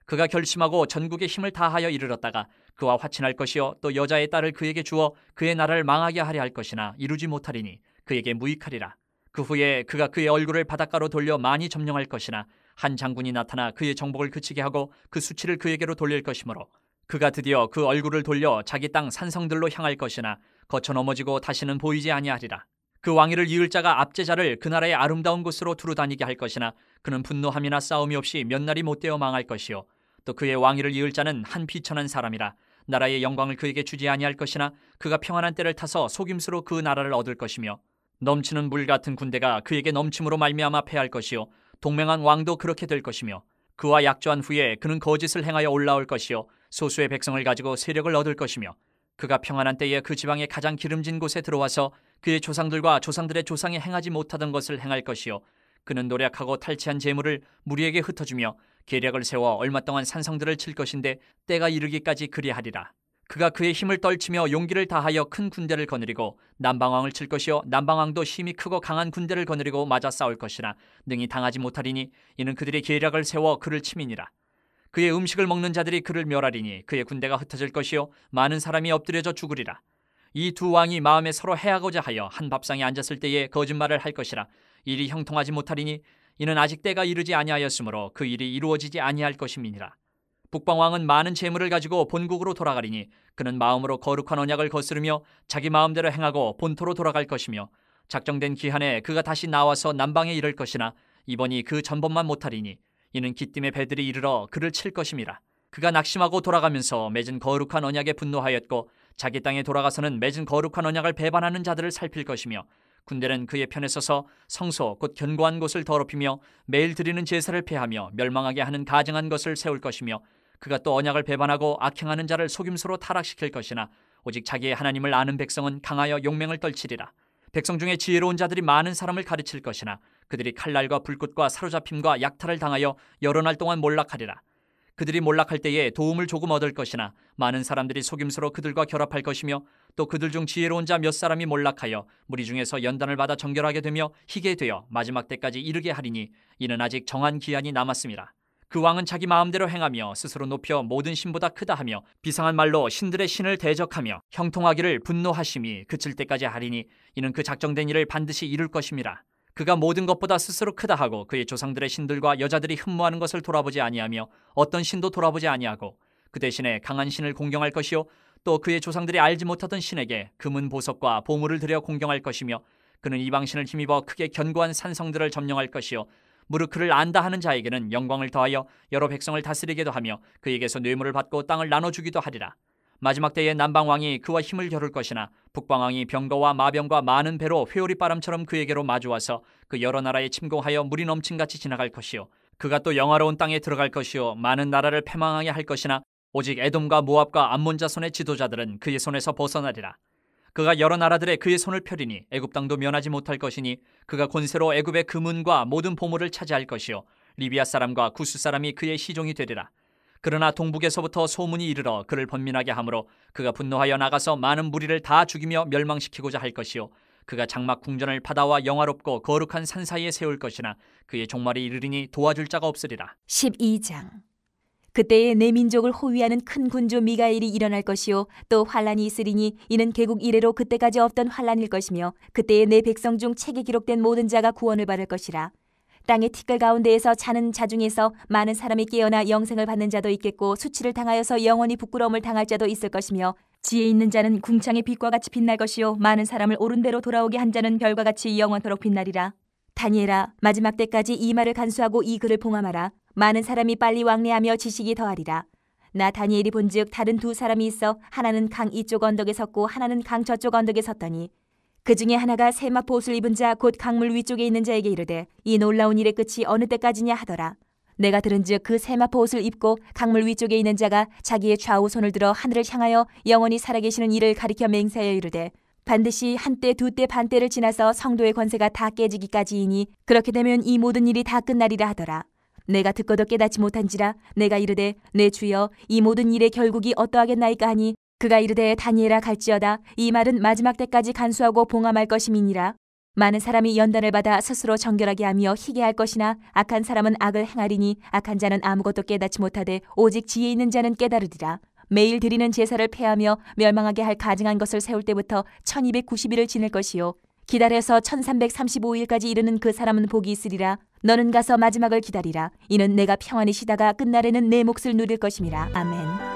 그가 결심하고 전국에 힘을 다하여 이르렀다가 그와 화친할 것이요 또 여자의 딸을 그에게 주어 그의 나라를 망하게 하려 할 것이나 이루지 못하리니 그에게 무익하리라. 그 후에 그가 그의 얼굴을 바닷가로 돌려 많이 점령할 것이나 한 장군이 나타나 그의 정복을 그치게 하고 그 수치를 그에게로 돌릴 것이므로 그가 드디어 그 얼굴을 돌려 자기 땅 산성들로 향할 것이나 거쳐 넘어지고 다시는 보이지 아니하리라. 그 왕위를 이을 자가 압제자를 그 나라의 아름다운 곳으로 두루 다니게 할 것이나 그는 분노함이나 싸움이 없이 몇 날이 못되어 망할 것이요 또 그의 왕위를 이을 자는 한 비천한 사람이라 나라의 영광을 그에게 주지 아니할 것이나 그가 평안한 때를 타서 속임수로 그 나라를 얻을 것이며 넘치는 물 같은 군대가 그에게 넘침으로 말미암아 패할 것이요 동맹한 왕도 그렇게 될 것이며 그와 약조한 후에 그는 거짓을 행하여 올라올 것이요 소수의 백성을 가지고 세력을 얻을 것이며 그가 평안한 때에 그 지방의 가장 기름진 곳에 들어와서 그의 조상들과 조상들의 조상이 행하지 못하던 것을 행할 것이요 그는 노력하고 탈취한 재물을 무리에게 흩어주며 계략을 세워 얼마 동안 산성들을 칠 것인데 때가 이르기까지 그리하리라. 그가 그의 힘을 떨치며 용기를 다하여 큰 군대를 거느리고 남방왕을 칠 것이요 남방왕도 힘이 크고 강한 군대를 거느리고 맞아 싸울 것이나 능히 당하지 못하리니 이는 그들의 계략을 세워 그를 침이니라. 그의 음식을 먹는 자들이 그를 멸하리니 그의 군대가 흩어질 것이요 많은 사람이 엎드려져 죽으리라. 이 두 왕이 마음에 서로 해하고자 하여 한 밥상에 앉았을 때에 거짓말을 할 것이라. 일이 형통하지 못하리니 이는 아직 때가 이르지 아니하였으므로 그 일이 이루어지지 아니할 것임이니라. 북방왕은 많은 재물을 가지고 본국으로 돌아가리니 그는 마음으로 거룩한 언약을 거스르며 자기 마음대로 행하고 본토로 돌아갈 것이며 작정된 기한에 그가 다시 나와서 남방에 이를 것이나 이번이 그 전번만 못하리니 이는 기띔의 배들이 이르러 그를 칠 것임이라. 그가 낙심하고 돌아가면서 맺은 거룩한 언약에 분노하였고 자기 땅에 돌아가서는 맺은 거룩한 언약을 배반하는 자들을 살필 것이며 군대는 그의 편에 서서 성소 곧 견고한 곳을 더럽히며 매일 드리는 제사를 폐하며 멸망하게 하는 가증한 것을 세울 것이며 그가 또 언약을 배반하고 악행하는 자를 속임수로 타락시킬 것이나 오직 자기의 하나님을 아는 백성은 강하여 용맹을 떨치리라. 백성 중에 지혜로운 자들이 많은 사람을 가르칠 것이나 그들이 칼날과 불꽃과 사로잡힘과 약탈을 당하여 여러 날 동안 몰락하리라. 그들이 몰락할 때에 도움을 조금 얻을 것이나 많은 사람들이 속임수로 그들과 결합할 것이며 또 그들 중 지혜로운 자 몇 사람이 몰락하여 무리 중에서 연단을 받아 정결하게 되며 희게 되어 마지막 때까지 이르게 하리니 이는 아직 정한 기한이 남았음이라. 그 왕은 자기 마음대로 행하며 스스로 높여 모든 신보다 크다 하며 비상한 말로 신들의 신을 대적하며 형통하기를 분노하심이 그칠 때까지 하리니 이는 그 작정된 일을 반드시 이룰 것임이라. 그가 모든 것보다 스스로 크다 하고 그의 조상들의 신들과 여자들이 흠모하는 것을 돌아보지 아니하며 어떤 신도 돌아보지 아니하고 그 대신에 강한 신을 공경할 것이요 또 그의 조상들이 알지 못하던 신에게 금은 보석과 보물을 들여 공경할 것이며 그는 이방신을 힘입어 크게 견고한 산성들을 점령할 것이요 무릇 그를 안다 하는 자에게는 영광을 더하여 여러 백성을 다스리게도 하며 그에게서 뇌물을 받고 땅을 나눠주기도 하리라. 마지막 때에 남방왕이 그와 힘을 겨룰 것이나 북방왕이 병거와 마병과 많은 배로 회오리 바람처럼 그에게로 마주와서 그 여러 나라에 침공하여 물이 넘친같이 지나갈 것이요 그가 또 영화로운 땅에 들어갈 것이요 많은 나라를 패망하게 할 것이나 오직 에돔과 모압과 암몬 자손의 지도자들은 그의 손에서 벗어나리라. 그가 여러 나라들의 그의 손을 펴리니 애굽 땅도 면하지 못할 것이니 그가 권세로 애굽의 금은과 모든 보물을 차지할 것이요 리비아 사람과 구스 사람이 그의 시종이 되리라. 그러나 동북에서부터 소문이 이르러 그를 번민하게 하므로 그가 분노하여 나가서 많은 무리를 다 죽이며 멸망시키고자 할 것이요 그가 장막 궁전을 바다와 영화롭고 거룩한 산 사이에 세울 것이나 그의 종말이 이르리니 도와줄 자가 없으리라. 12장. 그때에 내 민족을 호위하는 큰 군주 미가엘이 일어날 것이요 또 환란이 있으리니 이는 개국 이래로 그때까지 없던 환란일 것이며 그때에 내 백성 중 책에 기록된 모든 자가 구원을 받을 것이라. 땅의 티끌 가운데에서 자는 자 중에서 많은 사람이 깨어나 영생을 받는 자도 있겠고 수치를 당하여서 영원히 부끄러움을 당할 자도 있을 것이며 지혜 있는 자는 궁창의 빛과 같이 빛날 것이요 많은 사람을 옳은 대로 돌아오게 한 자는 별과 같이 영원토록 빛나리라. 다니엘아, 마지막 때까지 이 말을 간수하고 이 글을 봉함하라. 많은 사람이 빨리 왕래하며 지식이 더하리라. 나 다니엘이 본즉 다른 두 사람이 있어 하나는 강 이쪽 언덕에 섰고 하나는 강 저쪽 언덕에 섰더니 그 중에 하나가 세마포 옷을 입은 자 곧 강물 위쪽에 있는 자에게 이르되 이 놀라운 일의 끝이 어느 때까지냐 하더라. 내가 들은즉 그 세마포 옷을 입고 강물 위쪽에 있는 자가 자기의 좌우 손을 들어 하늘을 향하여 영원히 살아계시는 이를 가리켜 맹세하여 이르되 반드시 한때 두때 반때를 지나서 성도의 권세가 다 깨지기까지이니 그렇게 되면 이 모든 일이 다 끝나리라 하더라. 내가 듣고도 깨닫지 못한지라 내가 이르되 내 주여 이 모든 일의 결국이 어떠하겠나이까 하니 그가 이르되 다니엘아 갈지어다 이 말은 마지막 때까지 간수하고 봉함할 것임이니라. 많은 사람이 연단을 받아 스스로 정결하게 하며 희게 할 것이나 악한 사람은 악을 행하리니 악한 자는 아무것도 깨닫지 못하되 오직 지혜 있는 자는 깨달으리라. 매일 드리는 제사를 폐하며 멸망하게 할 가증한 것을 세울 때부터 1290일을 지낼 것이요 기다려서 1335일까지 이르는 그 사람은 복이 있으리라. 너는 가서 마지막을 기다리라. 이는 내가 평안히 쉬다가 끝날에는 내 몫을 누릴 것임이라. 아멘.